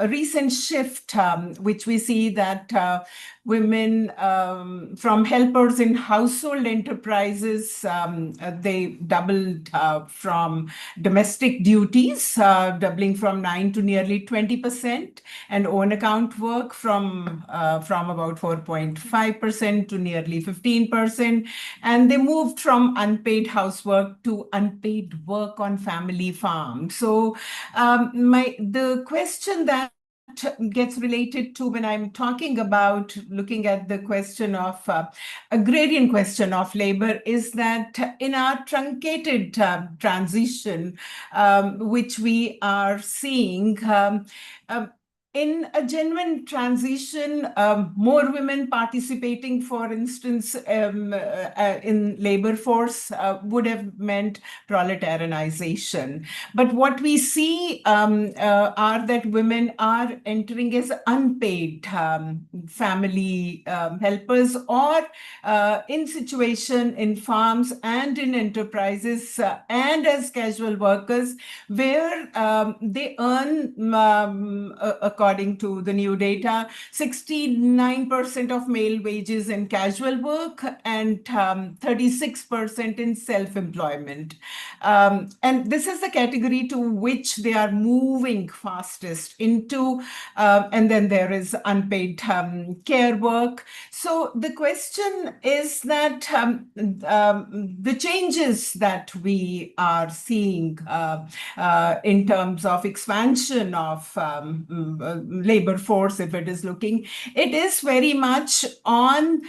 a recent shift, which we see that women from helpers in household enterprises, they doubled from domestic duties, doubling from 9 to nearly 20%, and own account work from about 4.5% to nearly 15%. And they moved from unpaid housework to unpaid work on family farms. So the question that gets related to when I'm talking about looking at the question of agrarian question of labor is that in our truncated transition, which we are seeing, in a genuine transition, more women participating, for instance, in labor force would have meant proletarianization. But what we see are that women are entering as unpaid family helpers, or in situation in farms and in enterprises, and as casual workers, where they earn, according to the new data, 69% of male wages in casual work and 36% in self-employment. And this is the category to which they are moving fastest into. And then there is unpaid care work. So the question is that the changes that we are seeing in terms of expansion of labor force, if it is looking, it is very much on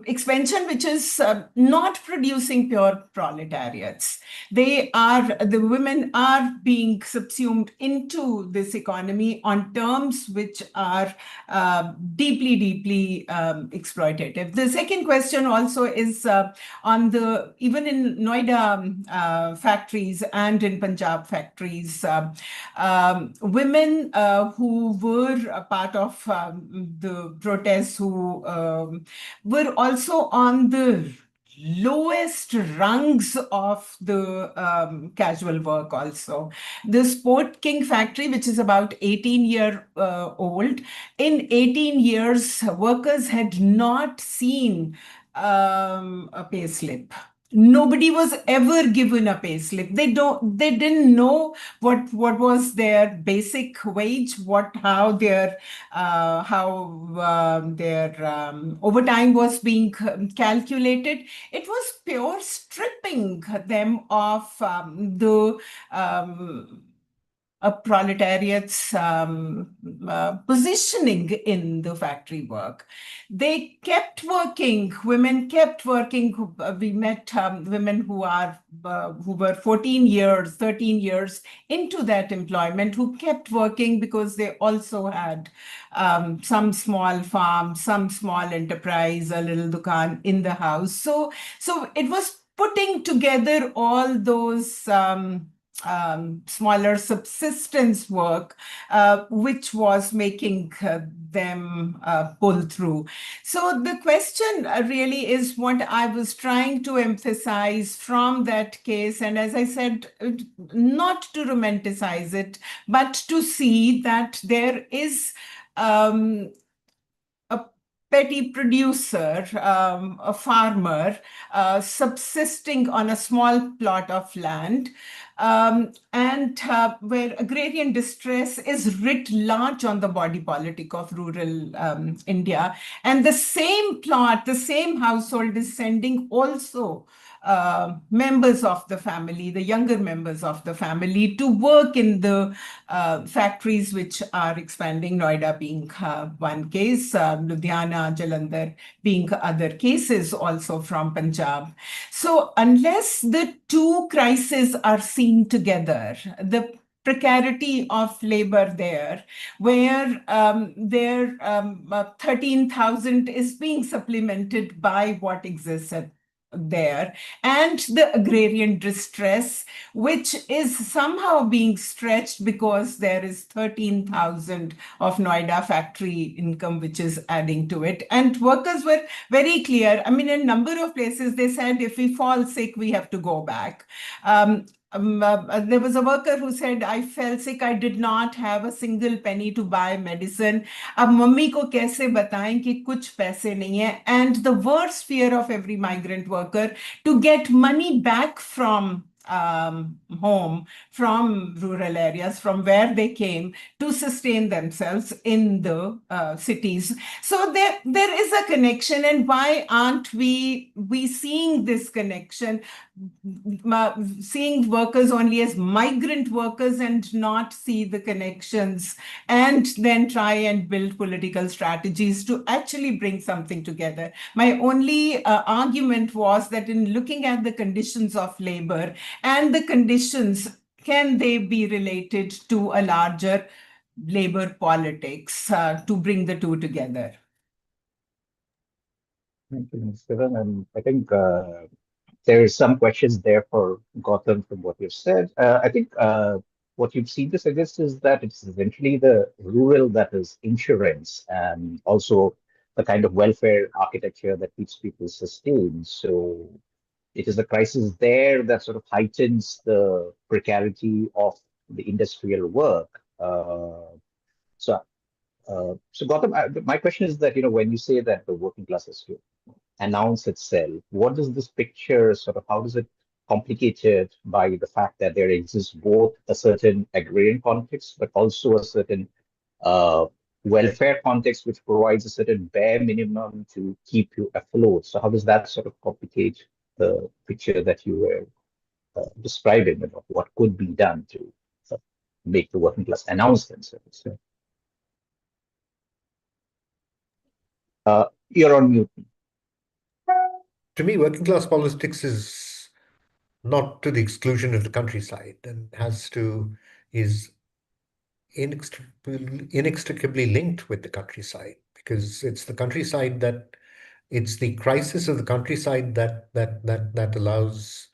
expansion which is not producing pure proletariats. The women are being subsumed into this economy on terms which are deeply, deeply exploitative. The second question also is on even in Noida factories and in Punjab factories, women who were a part of the protests, who were also on the lowest rungs of the casual work also. The Sport King factory, which is about 18-year old, in 18 years, workers had not seen a pay slip. nobody was ever given a pay slip. They didn't know what was their basic wage, how their overtime was being calculated. It was pure stripping them of the a proletariat's positioning in the factory work. They kept working. Women kept working. We met women who were 14 years, 13 years into that employment, who kept working because they also had some small farm, some small enterprise, a little dukan in the house. So it was putting together all those smaller subsistence work, which was making them pull through. So the question really is what I was trying to emphasize from that case. And as I said, not to romanticize it, but to see that there is a petty producer, a farmer, subsisting on a small plot of land, and where agrarian distress is writ large on the body politic of rural India. And the same plot, the same household is sending also members of the family, the younger members of the family, to work in the factories which are expanding, Noida being one case, Ludhiana, Jalandhar being other cases also from Punjab. So unless the two crises are seen together, the precarity of labor there, where their 13,000 is being supplemented by what exists there, and the agrarian distress, which is somehow being stretched because there is 13,000 of Noida factory income, which is adding to it. And workers were very clear. I mean, in a number of places, they said, if we fall sick, we have to go back. There was a worker who said, I fell sick. I did not have a single penny to buy medicine. अब mummy को कैसे बताएं कि कुछ पैसे नहीं है? And the worst fear of every migrant worker to get money back from home, from rural areas, from where they came, to sustain themselves in the cities. So there is a connection, and why aren't we seeing this connection? Seeing workers only as migrant workers and not see the connections, and then try and build political strategies to actually bring something together. My only argument was that in looking at the conditions of labor and the conditions, can they be related to a larger labor politics to bring the two together? Thank you, Ms. Sivan. And I think there is some questions there for Gautam from what you've said. I think what you've seen to suggest is that it's essentially the rural that is insurance and also the kind of welfare architecture that keeps people sustained. So it is the crisis there that sort of heightens the precarity of the industrial work. So, so Gautam, my question is that, when you say that the working class has to announce itself, what does this picture sort of, how does it complicated by the fact that there exists both a certain agrarian context, but also a certain uh, welfare context, which provides a certain bare minimum to keep you afloat? So how does that sort of complicate the picture that you were describing of what could be done to make the working class announce themselves? You're on mute. To me, working class politics is not to the exclusion of the countryside and is inextricably linked with the countryside, because it's the crisis of the countryside that allows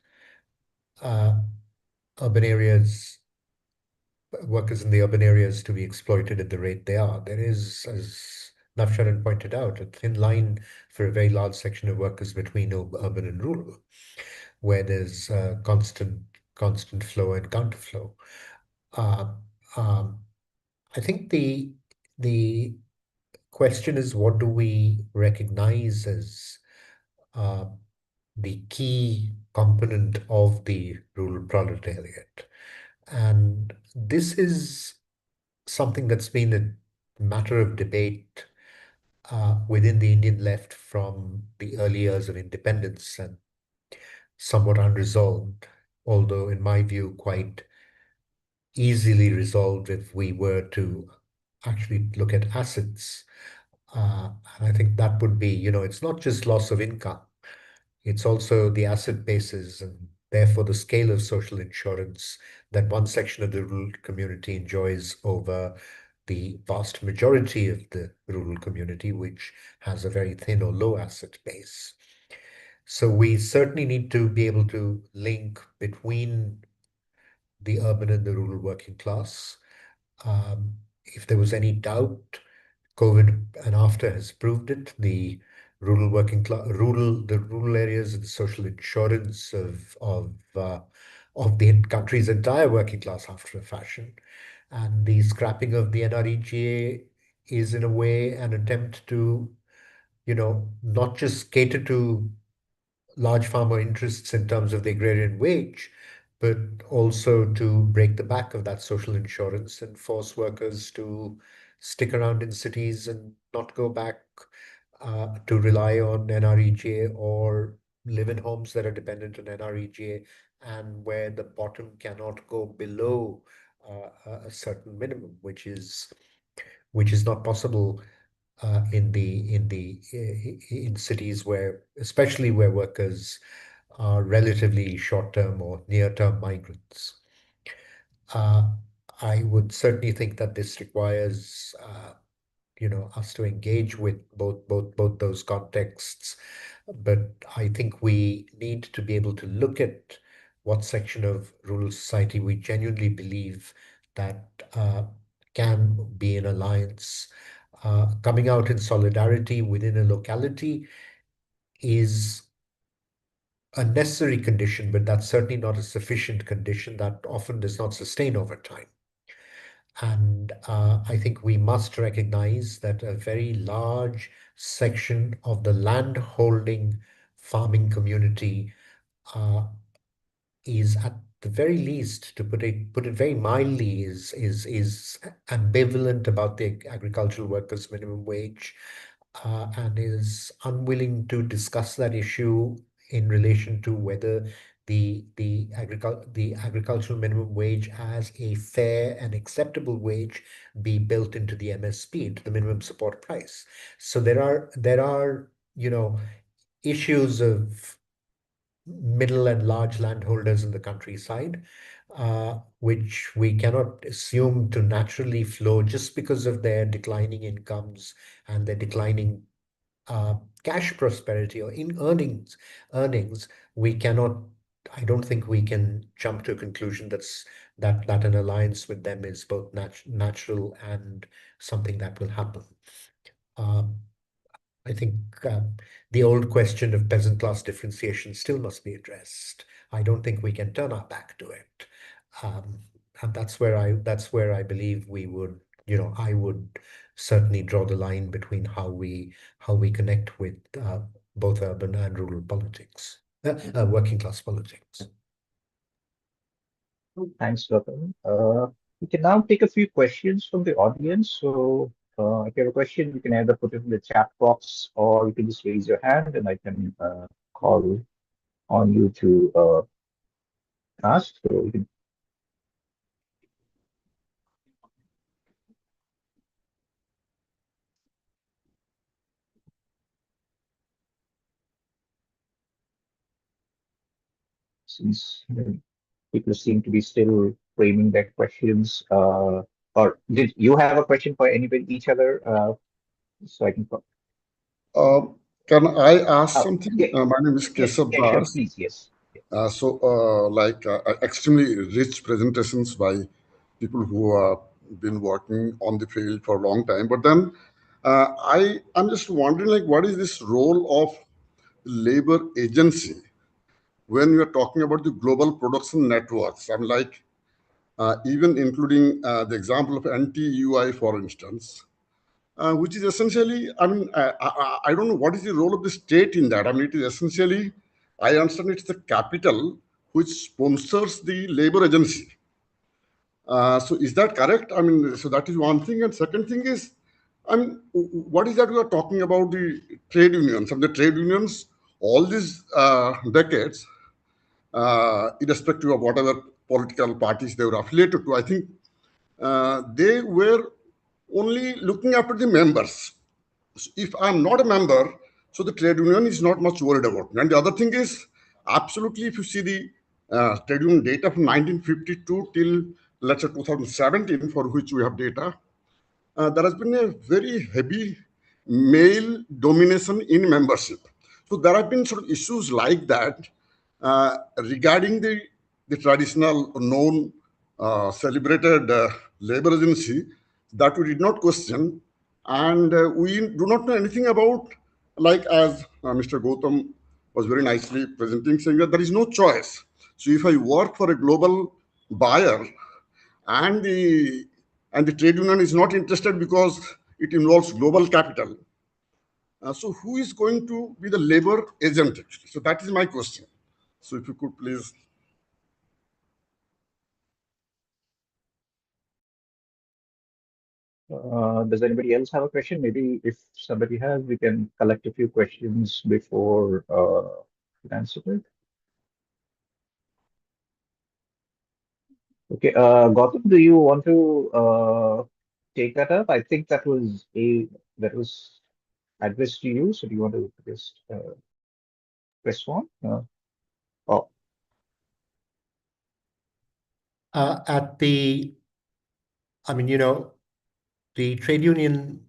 uh, urban areas workers in the urban areas to be exploited at the rate they are. There is, as Navsharan pointed out, a thin line for a very large section of workers between urban and rural, where there's constant flow and counterflow. Uh, um, I think the question is, what do we recognize as the key component of the rural proletariat. And this is something that's been a matter of debate within the Indian left from the early years of independence and somewhat unresolved, although, in my view, quite easily resolved if we were to actually look at assets. And I think that would be, it's not just loss of income, it's also the asset bases and therefore the scale of social insurance that one section of the rural community enjoys over the vast majority of the rural community, which has a very thin or low asset base. So we certainly need to be able to link between the urban and the rural working class. If there was any doubt, COVID and after has proved it. The rural working class, the rural areas, and the social insurance of the country's entire working class after a fashion, and the scrapping of the NREGA is in a way an attempt to, not just cater to large farmer interests in terms of the agrarian wage, but also to break the back of that social insurance and force workers to stick around in cities and not go back to rely on NREGA or live in homes that are dependent on NREGA and where the bottom cannot go below a certain minimum, which is not possible in cities where, especially where workers are relatively short-term or near-term migrants. I would certainly think that this requires us to engage with both those contexts, but I think we need to be able to look at what section of rural society we genuinely believe that can be in alliance. Coming out in solidarity within a locality is a necessary condition, but that's certainly not a sufficient condition that often does not sustain over time. And I think we must recognize that a very large section of the land holding farming community is, at the very least, to put it very mildly, is ambivalent about the agricultural workers minimum wage, and is unwilling to discuss that issue in relation to whether the agricultural minimum wage as a fair and acceptable wage be built into the MSP, into the minimum support price. So there are issues of middle and large landholders in the countryside, which we cannot assume to naturally flow just because of their declining incomes and their declining cash prosperity or in earnings. We cannot. I don't think we can jump to a conclusion that an alliance with them is both natural and something that will happen. I think the old question of peasant class differentiation still must be addressed. I don't think we can turn our back to it, and that's where I believe we would, I would certainly draw the line between how we connect with both urban and rural politics, working class politics. Thanks, Gautam. We can now take a few questions from the audience. So if you have a question, you can either put it in the chat box or you can just raise your hand and I can call on you to ask. So you can since people seem to be still framing their questions. Or did you have a question for anybody, each other? So I can. Uh, can I ask Oh, something? yeah, My name is yes, Keshav yeah, sure, Das. please, yes. Extremely rich presentations by people who have been working on the field for a long time. But then I'm just wondering, like, what is this role of labor agency when we are talking about the global production networks? I'm like, even including the example of NTUI, for instance, which is essentially, I mean, I don't know what is the role of the state in that. I mean, it is essentially I understand it's the capital which sponsors the labor agency. So is that correct? I mean, so that is one thing. And second thing is, I mean, what is that we are talking about the trade unions? And the trade unions, all these decades, irrespective of whatever political parties they were affiliated to, I think they were only looking after the members. So if I'm not a member, so the trade union is not much worried about me. And the other thing is, absolutely, if you see the trade union data from 1952 till let's say 2017, for which we have data, there has been a very heavy male domination in membership. So there have been sort of issues like that regarding the traditional known celebrated labor agency that we did not question, and we do not know anything about, like as Mr. Gautam was very nicely presenting, saying that there is no choice. So if I work for a global buyer and the trade union is not interested because it involves global capital, so who is going to be the labor agent actually? So that is my question. So if you could please. Does anybody else have a question? Maybe if somebody has, we can collect a few questions before we answer it. Okay, Gautam, do you want to take that up? I think that was addressed to you. So do you want to just respond? Oh, At the, I mean, the trade union,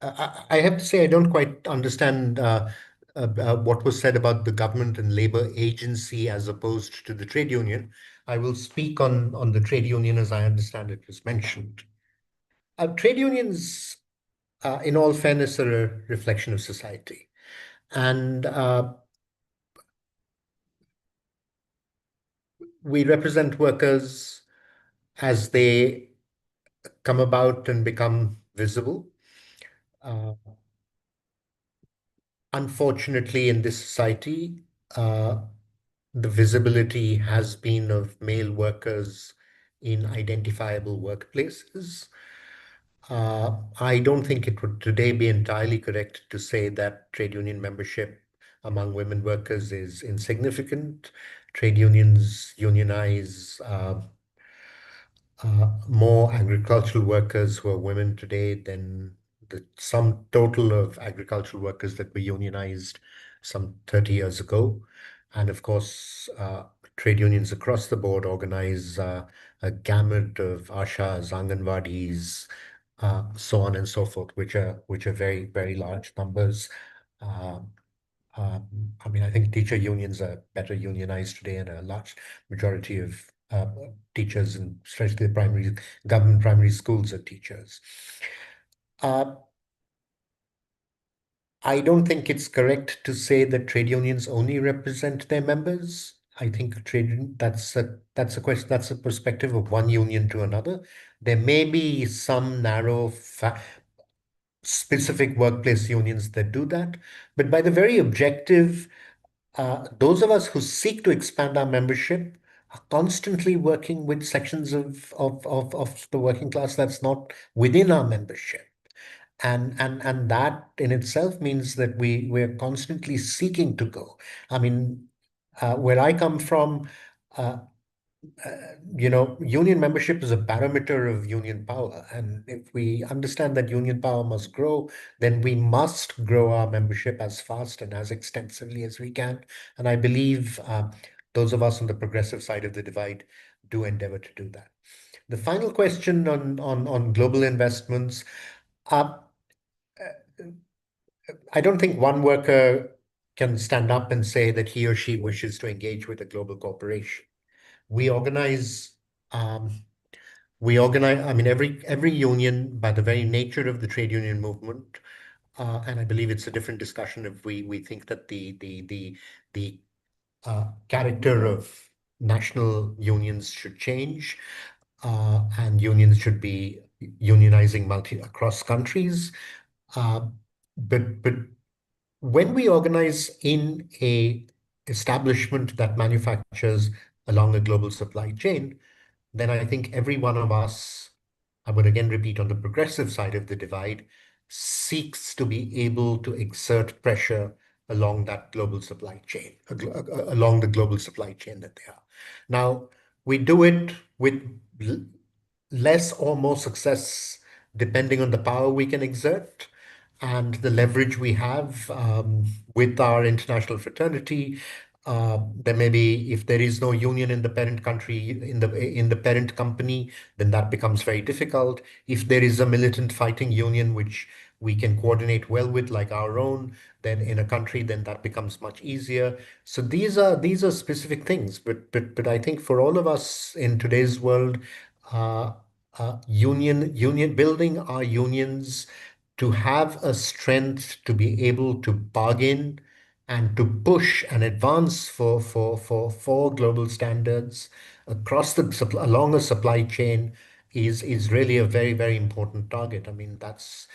I have to say, I don't quite understand what was said about the government and labor agency as opposed to the trade union. I will speak on the trade union as I understand it was mentioned. Trade unions, in all fairness, are a reflection of society. And we represent workers as they come about and become visible. Unfortunately, in this society, the visibility has been of male workers in identifiable workplaces. I don't think it would today be entirely correct to say that trade union membership among women workers is insignificant. Trade unions unionize more agricultural workers who are women today than the sum total of agricultural workers that were unionized some 30 years ago. And of course, trade unions across the board organize a gamut of ashas, anganwadis, so on and so forth, which are very, very large numbers. Uh, I mean, I think teacher unions are better unionized today, and a large majority of teachers, and especially the government primary schools, are teachers. I don't think it's correct to say that trade unions only represent their members. I think that's a question, that's a perspective of one union to another. There may be some narrow specific workplace unions that do that, but by the very objective, those of us who seek to expand our membership are constantly working with sections of the working class that's not within our membership. And that in itself means that we're constantly seeking to go. I mean, where I come from, uh, union membership is a parameter of union power. And if we understand that union power must grow, then we must grow our membership as fast and as extensively as we can. And I believe those of us on the progressive side of the divide do endeavor to do that. The final question on global investments. I don't think one worker can stand up and say that he or she wishes to engage with a global corporation. We organize, I mean, every union, by the very nature of the trade union movement, and I believe it's a different discussion if we think that the character of national unions should change, and unions should be unionizing across countries. But when we organize in a establishment that manufactures along a global supply chain, then I think every one of us, I would again repeat, on the progressive side of the divide, seeks to be able to exert pressure along that global supply chain, along the global supply chain that they are. Now, we do it with less or more success depending on the power we can exert and the leverage we have with our international fraternity. There may be, if there is no union in the parent country, in the parent company, then that becomes very difficult. If there is a militant fighting union which we can coordinate well with, like our own, then in a country, then that becomes much easier. So these are specific things, but I think for all of us in today's world, uh, union building our unions to have a strength to be able to bargain and to push and advance for global standards across along a supply chain is really a very, very important target. I mean, that's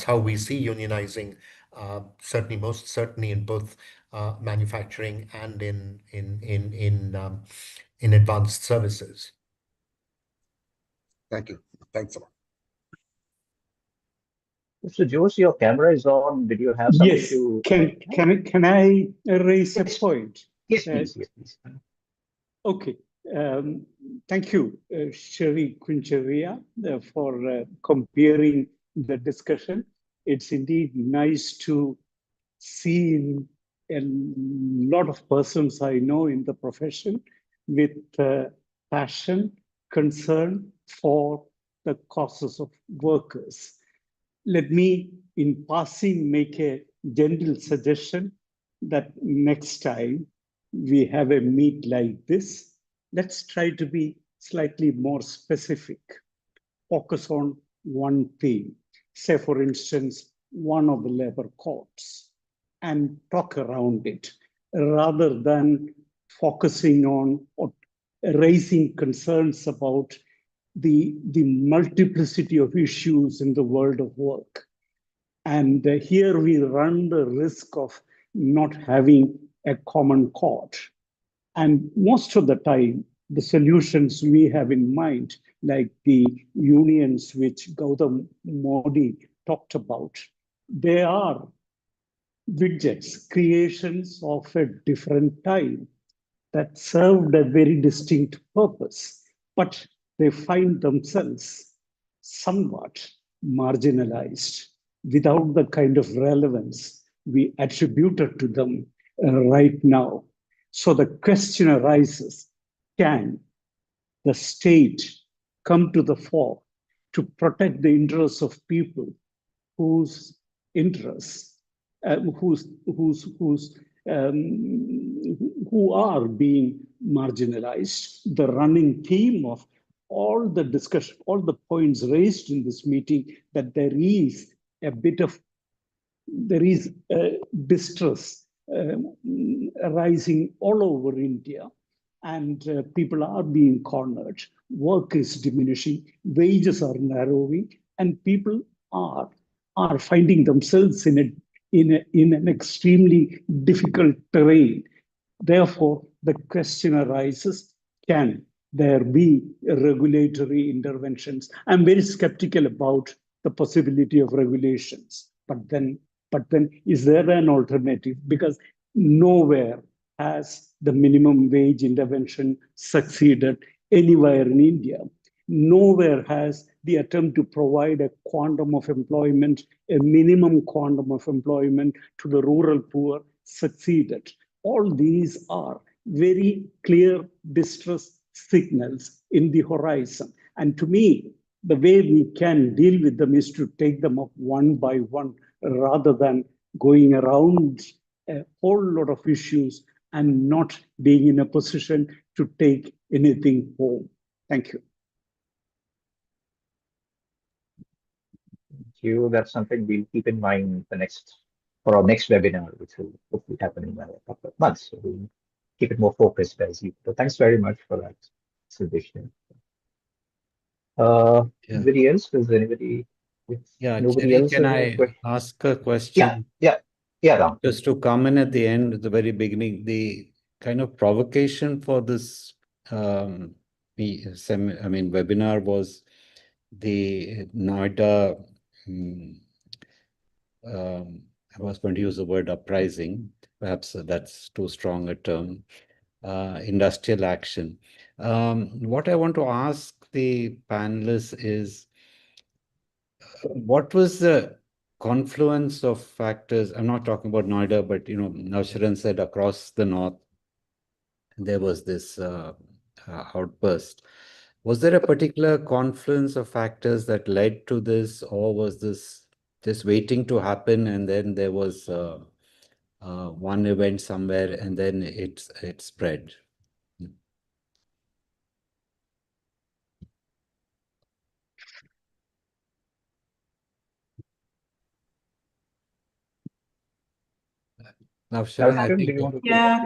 how we see unionizing, certainly, most certainly in both manufacturing and in advanced services. Thank you. Thanks a lot. Mr. Jose, your camera is on. Did you have something Yes. to? Can I raise a point? Yes, please. Yes, please. Okay. Thank you, Sherry Quincheria, for comparing the discussion. It's indeed nice to see a lot of persons I know in the profession with passion, concern for the causes of workers. Let me, in passing, make a gentle suggestion that next time we have a meet like this, let's try to be slightly more specific, focus on one theme. Say, for instance, one of the labor codes, and talk around it, rather than focusing on or raising concerns about the multiplicity of issues in the world of work. And here we run the risk of not having a common code. And most of the time, the solutions we have in mind, like the unions which Gautam Modi talked about, they are widgets, creations of a different time that served a very distinct purpose, but they find themselves somewhat marginalized without the kind of relevance we attributed to them right now. So the question arises, can the state come to the fore to protect the interests of people whose interests, who are being marginalized? The running theme of all the discussion, all the points raised in this meeting, that there is distress arising all over India, and people are being cornered. Work is diminishing, wages are narrowing, and people are finding themselves in an extremely difficult terrain. Therefore, the question arises, can there be regulatory interventions? I'm very skeptical about the possibility of regulations, but then is there an alternative? Because nowhere has the minimum wage intervention succeeded anywhere in India. Nowhere has the attempt to provide a quantum of employment, a minimum quantum of employment to the rural poor succeeded. All these are very clear distress signals in the horizon. And to me, the way we can deal with them is to take them up one by one, rather than going around a whole lot of issues and not being in a position to take anything home. Thank you. Thank you. That's something we'll keep in mind for our next webinar, which will hopefully happen in a couple of months. So we'll keep it more focused as you. So thanks very much for that suggestion. Anybody else? Does anybody? If Yeah, nobody Jerry, else can has any I question? ask a Yeah, question? yeah. Yeah, Ram. Just to comment at the end, at the very beginning, the kind of provocation for this webinar was the Noida. I was going to use the word uprising. Perhaps that's too strong a term. Industrial action. What I want to ask the panelists is, what was the confluence of factors? I'm not talking about Noida, but Navsharan said across the north there was this outburst. Was there a particular confluence of factors that led to this, or was this just waiting to happen, and then there was one event somewhere, and then it spread? Navsharan, I Navsharan, do think. you want to take Yeah,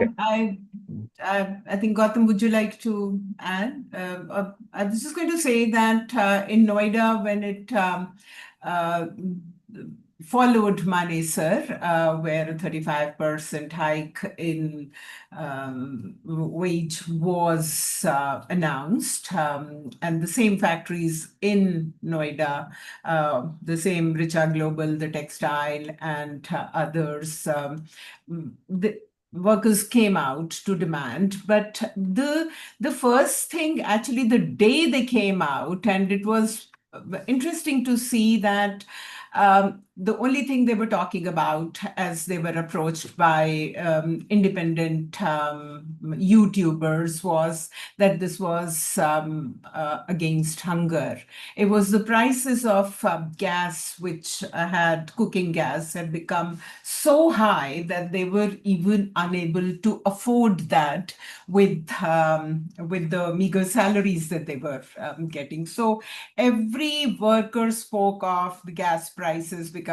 that? I think Gautam, would you like to add? I was just going to say that in Noida, when it followed Manesar, where a 35% hike in wage was announced, and the same factories in Noida, the same Richa Global, the textile, and others, the workers came out to demand. But the first thing, actually, the day they came out, and it was interesting to see that the only thing they were talking about as they were approached by independent YouTubers was that this was against hunger. It was the prices of gas, which had cooking gas, had become so high that they were even unable to afford that with the meager salaries that they were getting. So every worker spoke of the gas prices becoming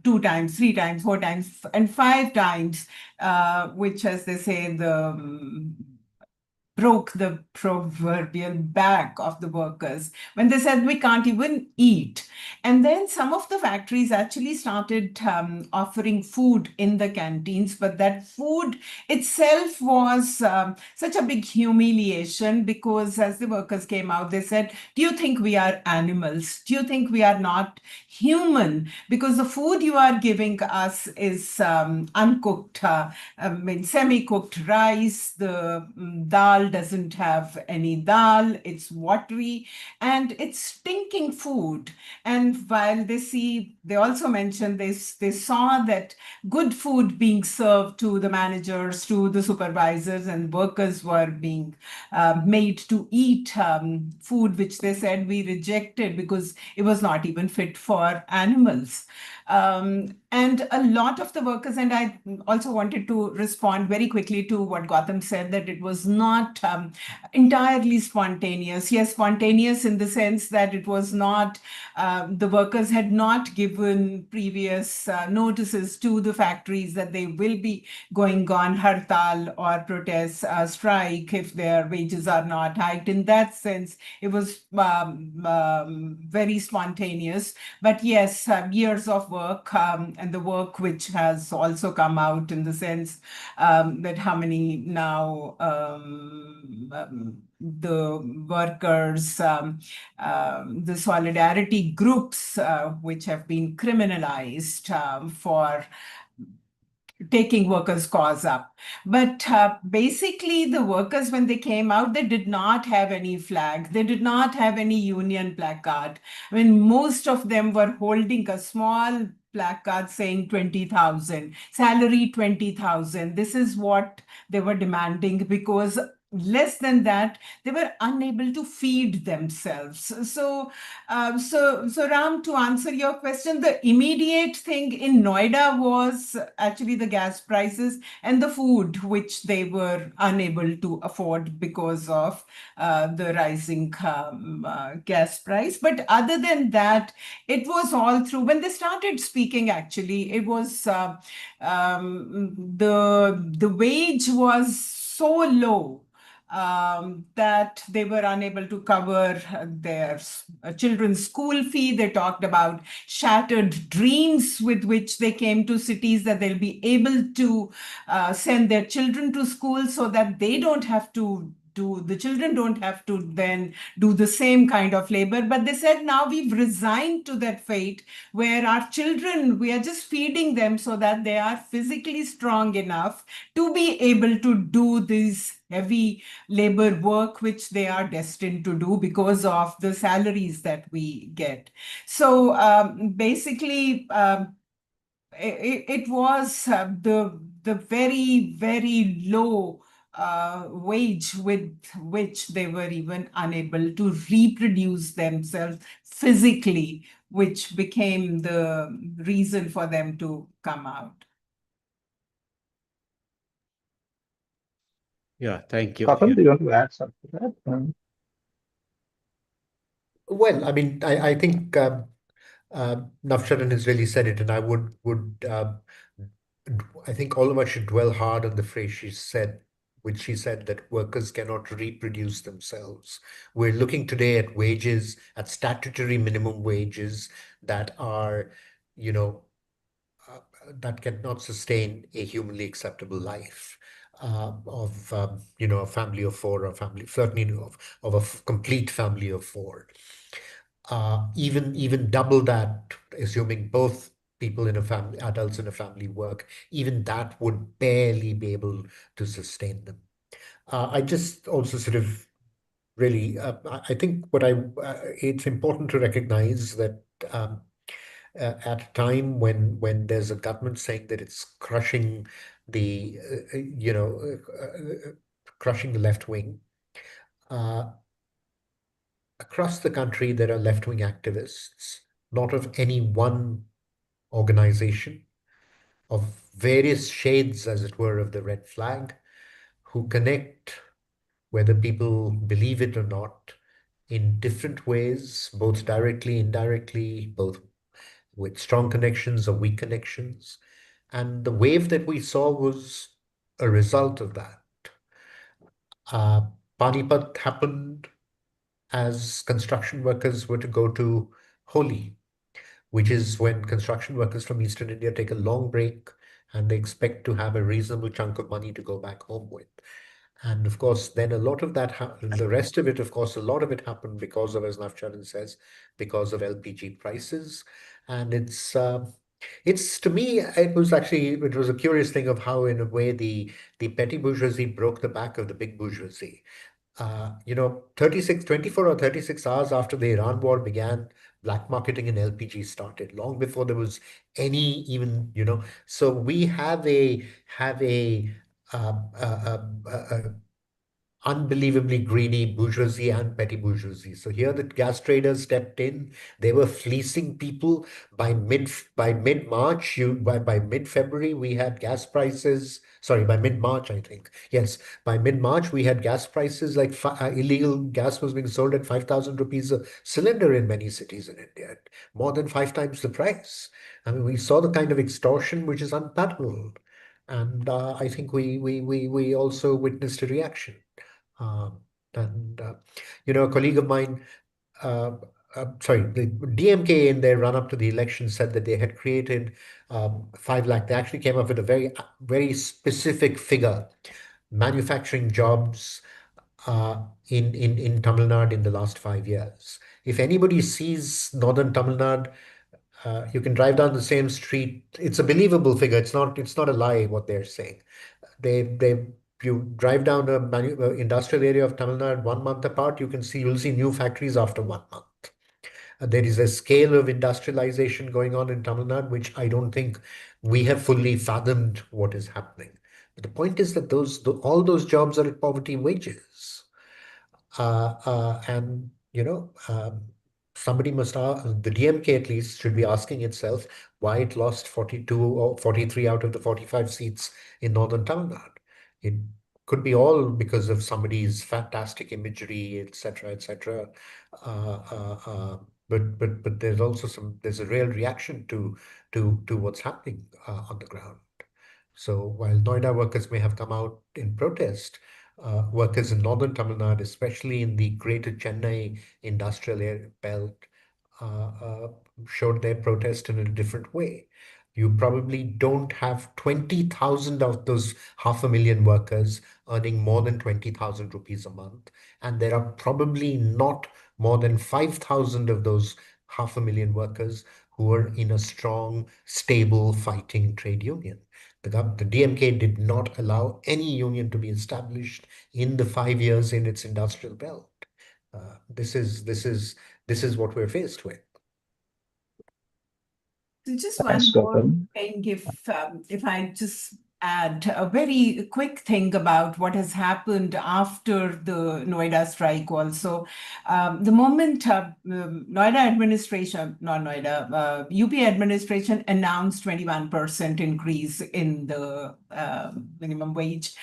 2 times, 3 times, 4 times, and 5 times, which, as they say, broke the proverbial back of the workers when they said we can't even eat. And then some of the factories actually started offering food in the canteens, but that food itself was such a big humiliation, because as the workers came out, they said, do you think we are animals? Do you think we are not human? Because the food you are giving us is uncooked, semi-cooked rice. The dal doesn't have any dal. It's watery and it's stinking food. And while they also mentioned this, they saw that good food being served to the managers, to the supervisors, and workers were being made to eat food which they said we rejected because it was not even fit for animals. And a lot of the workers, and I also wanted to respond very quickly to what Gautam said, that it was not entirely spontaneous. Yes, spontaneous in the sense that it was not, the workers had not given previous notices to the factories that they will be going on hartal or protest, strike if their wages are not hiked. In that sense, it was very spontaneous. But yes, years of work, and the work which has also come out in the sense that how many now the workers, the solidarity groups which have been criminalized for taking workers' cause up. But basically, the workers, when they came out, they did not have any flag. They did not have any union placard. I mean, most of them were holding a small placard saying 20,000, salary 20,000. This is what they were demanding, because less than that, they were unable to feed themselves. So Ram, to answer your question, the immediate thing in Noida was actually the gas prices and the food, which they were unable to afford because of the rising gas price. But other than that, it was all through. When they started speaking, actually, it was the wage was so low that they were unable to cover their children's school fee. They talked about shattered dreams with which they came to cities, that they'll be able to send their children to school so that they don't have to the children don't have to then do the same kind of labor. But they said, now we've resigned to that fate where our children, we are just feeding them so that they are physically strong enough to be able to do this heavy labor work which they are destined to do because of the salaries that we get. So basically, it was the very, very low wage with which they were even unable to reproduce themselves physically, which became the reason for them to come out. Yeah, thank you. Kapil, Yeah. do you want to add something to that? Well, I mean, I think Navcharan has really said it, and I would I think all of us should dwell hard on the phrase she said, which she said that workers cannot reproduce themselves. We're looking today at wages, at statutory minimum wages that are, you know, that cannot sustain a humanly acceptable life. Of a family of four, or family certainly of a complete family of four. Even double that, assuming both people in a family, adults in a family work, even that would barely be able to sustain them. I just also sort of really, I think it's important to recognize that um, at a time when there's a government saying that it's crushing the, crushing the left wing, uh, across the country, there are left-wing activists, not of any one organization, of various shades, as it were, of the red flag, who connect, whether people believe it or not, in different ways, both directly, indirectly, both with strong connections or weak connections. And the wave that we saw was a result of that. Panipat happened as construction workers were to go to Holi, which is when construction workers from Eastern India take a long break and they expect to have a reasonable chunk of money to go back home with. And of course, then a lot of that, the rest of it, of course, a lot of it happened because of, as Navcharan says, because of LPG prices. And it's to me, it was a curious thing of how, in a way, the petty bourgeoisie broke the back of the big bourgeoisie. 24 or 36 hours after the Iran war began, black marketing in LPG started, long before there was any even, so we have a uh, uh, uh, uh, unbelievably greedy bourgeoisie and petty bourgeoisie. So here the gas traders stepped in. They were fleecing people. By mid March, by mid February, we had gas prices. Sorry, by mid March, I think. Yes, by mid March, we had gas prices like illegal gas was being sold at 5,000 rupees a cylinder in many cities in India, more than 5 times the price. I mean, we saw the kind of extortion which is unparalleled. And I think we also witnessed a reaction. Um, and a colleague of mine, uh, sorry, the DMK in their run up to the election said that they had created 5 lakh. They actually came up with a very specific figure: manufacturing jobs in Tamil Nadu in the last 5 years. If anybody sees northern Tamil Nadu, you can drive down the same street. It's a believable figure. It's not a lie what they're saying. They you drive down a industrial area of Tamil Nadu 1 month apart, you'll see new factories after 1 month. There is a scale of industrialization going on in Tamil Nadu, which I don't think we have fully fathomed what is happening. But the point is that all those jobs are at poverty wages. And somebody the DMK at least should be asking itself why it lost 42 or 43 out of the 45 seats in northern Tamil Nadu. It could be all because of somebody's fantastic imagery, etc., etc. But there's a real reaction to what's happening on the ground. So while Noida workers may have come out in protest, workers in northern Tamil Nadu, especially in the greater Chennai industrial belt, showed their protest in a different way. You probably don't have 20,000 of those 500,000 workers earning more than 20,000 rupees a month. And there are probably not more than 5,000 of those 500,000 workers who are in a strong, stable, fighting trade union. The DMK did not allow any union to be established in the 5 years in its industrial belt. This is what we're faced with. So just Thanks, one more Gautam. thing, if I just add a very quick thing about what has happened after the Noida strike also. The moment Noida administration, not Noida, UP administration announced 21% increase in the minimum wage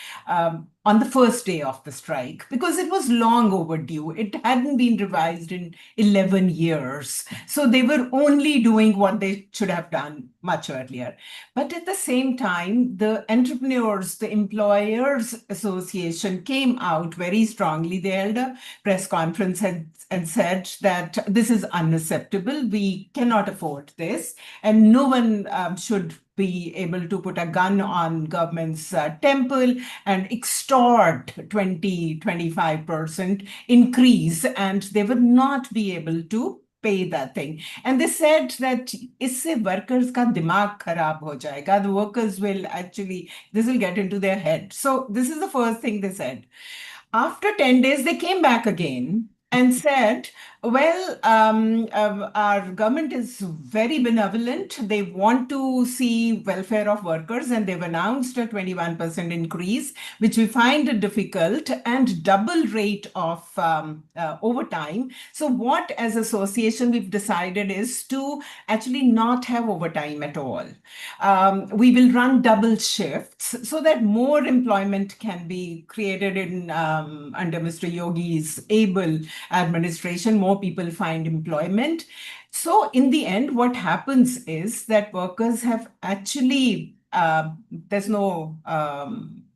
on the first day of the strike, because it was long overdue. It hadn't been revised in 11 years. So they were only doing what they should have done much earlier. But at the same time, the entrepreneurs, the employers association came out very strongly. They held a press conference and said that this is unacceptable. We cannot afford this. And no one should be able to put a gun on government's temple and extort 20-25% increase, and they would not be able to pay that thing. And they said that isse workers ka dimag kharab ho jayega. The workers will actually, this will get into their head. So this is the first thing they said. After 10 days, they came back again and said, well, our government is very benevolent. They want to see welfare of workers, and they've announced a 21% increase, which we find difficult, and double rate of overtime. So what, as association, we've decided is to actually not have overtime at all. We will run double shifts so that more employment can be created in under Mr. Yogi's able administration. More people find employment. So in the end, what happens is that workers have actually, there's no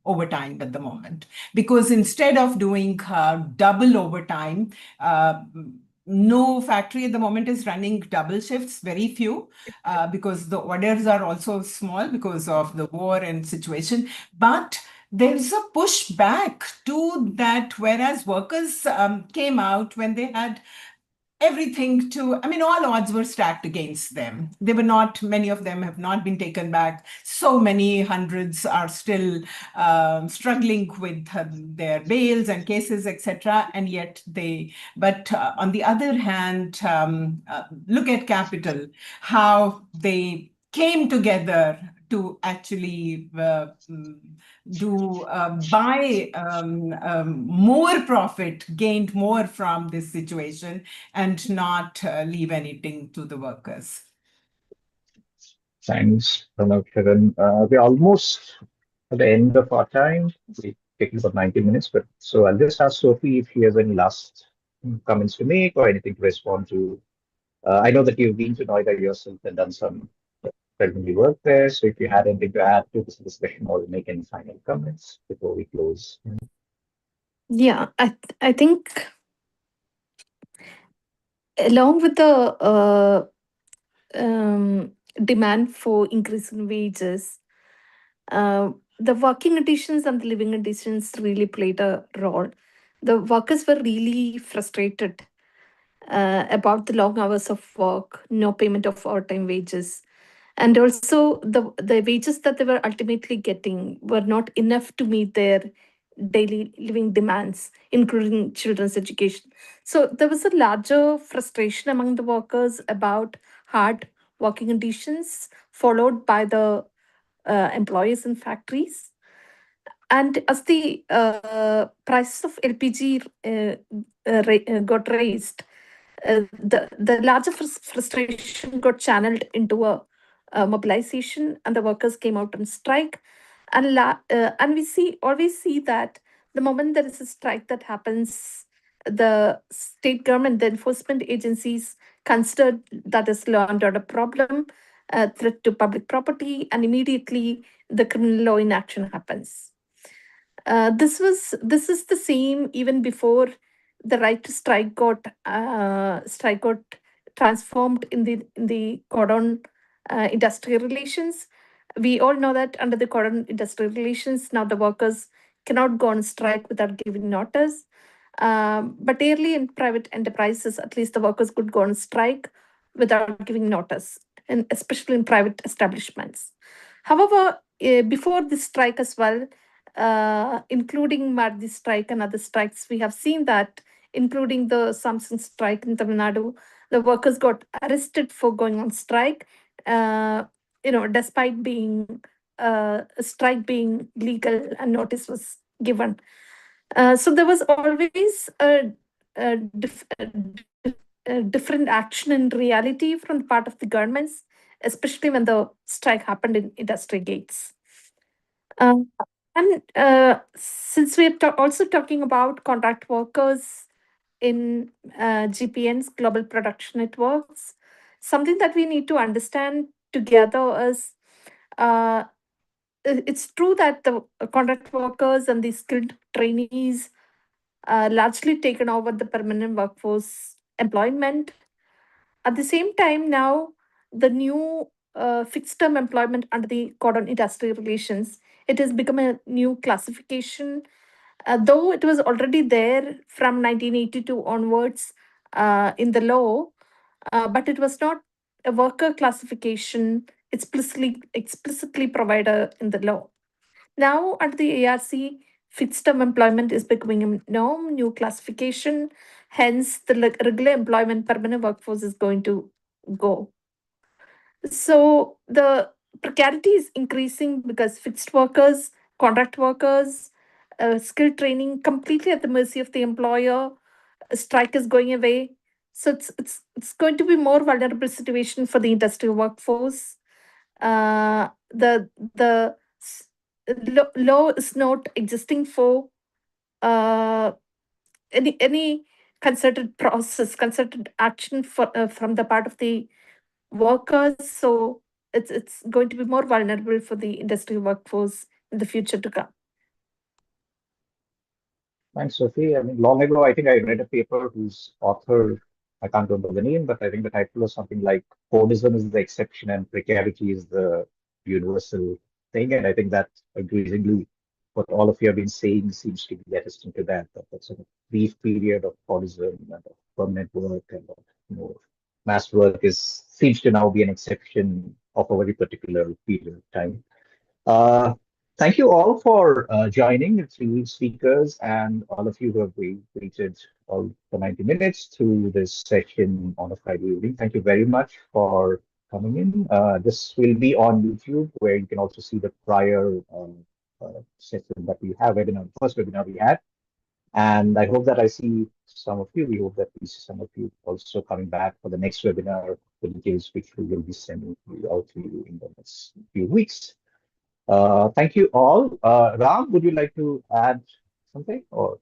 overtime at the moment, because instead of doing double overtime, no factory at the moment is running double shifts, very few, because the orders are also small because of the war and situation. But there's a push back to that, whereas workers came out when they had everything to, I mean, all odds were stacked against them. They were not, many of them have not been taken back. So many hundreds are still struggling with their bails and cases, etc. And yet they, but on the other hand, look at Capital, how they came together to actually buy more profit, gained more from this situation, and not leave anything to the workers. Thanks, Pranav, Sharan. We're almost at the end of our time. We're taking about 90 minutes, but so I'll just ask Sophie if she has any last comments to make or anything to respond to. I know that you've been to Noida yourself and done some preliminary work there. So if you had anything to add to this discussion or make any final comments before we close. Yeah, I think along with the demand for increase in wages, the working conditions and the living conditions really played a role. The workers were really frustrated about the long hours of work, no payment of overtime wages, and also the wages that they were ultimately getting were not enough to meet their daily living demands, including children's education. So there was a larger frustration among the workers about hard working conditions, followed by the employees in factories. And as the price of LPG got raised, the larger frustration got channeled into a mobilization, and the workers came out on strike. And we always see that the moment there is a strike that happens, the state government, the enforcement agencies consider that as law and order problem, threat to public property, and immediately the criminal law in action happens. This is the same even before the right to strike got transformed in the cordon industrial relations. We all know that under the cordon industrial relations, now the workers cannot go on strike without giving notice. But early in private enterprises, at least the workers could go on strike without giving notice, and especially in private establishments. However, before this strike as well, including Maruti strike and other strikes, we have seen that, including the Samsung strike in Tamil Nadu, the workers got arrested for going on strike, despite being a strike being legal and notice was given. So there was always a, dif- a dif- a different action in reality from the part of the governments, especially when the strike happened in industry gates. Um, and since we're also talking about contract workers in GPN's global production networks, something that we need to understand together is uh, it's true that the contract workers and the skilled trainees largely taken over the permanent workforce employment. At the same time, now the new fixed term employment under the Code on Industrial Relations, it has become a new classification, though it was already there from 1982 onwards in the law, but it was not a worker classification explicitly provided in the law. Now, under the ARC, fixed term employment is becoming a norm, new classification. Hence, the regular employment permanent workforce is going to go. So, the precarity is increasing because fixed workers, contract workers, skill training completely at the mercy of the employer. A strike is going away. So, it's going to be more vulnerable situation for the industrial workforce. The law is not existing for uh, any concerted process, concerted action from the part of the workers. So it's going to be more vulnerable for the industrial workforce in the future to come. Thanks, Sophie. I mean, long ago, I think I read a paper whose author, I can't remember the name, but I think the title was something like Codism is the exception and precarity is the universal thing. And I think that increasingly what all of you have been saying seems to be attesting to that sort of brief period of Codism and of permanent work and of, mass work seems to now be an exception of a very particular period of time. Uh, Thank you all for joining, the three speakers, and all of you who have waited all for 90 minutes to this session on a Friday evening. Thank you very much for coming in. This will be on YouTube, where you can also see the prior session that we have, first webinar we had. And I hope that I see some of you. We hope that we see some of you also coming back for the next webinar, the details which we will be sending out to you in the next few weeks. Thank you all. Ram, would you like to add something or?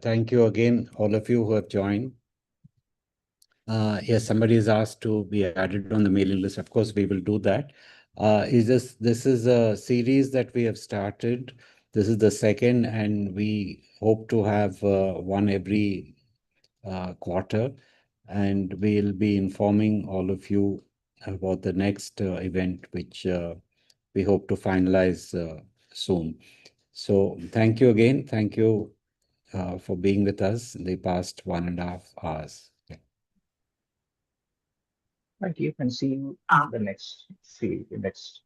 Thank you again, all of you who have joined. Yes, somebody is asked to be added on the mailing list. Of course, we will do that. This is a series that we have started. This is the second, and we hope to have one every quarter. And we'll be informing all of you about the next event, which we hope to finalize soon. So thank you again. Thank you for being with us in the past 1.5 hours. Thank you, and see you in the next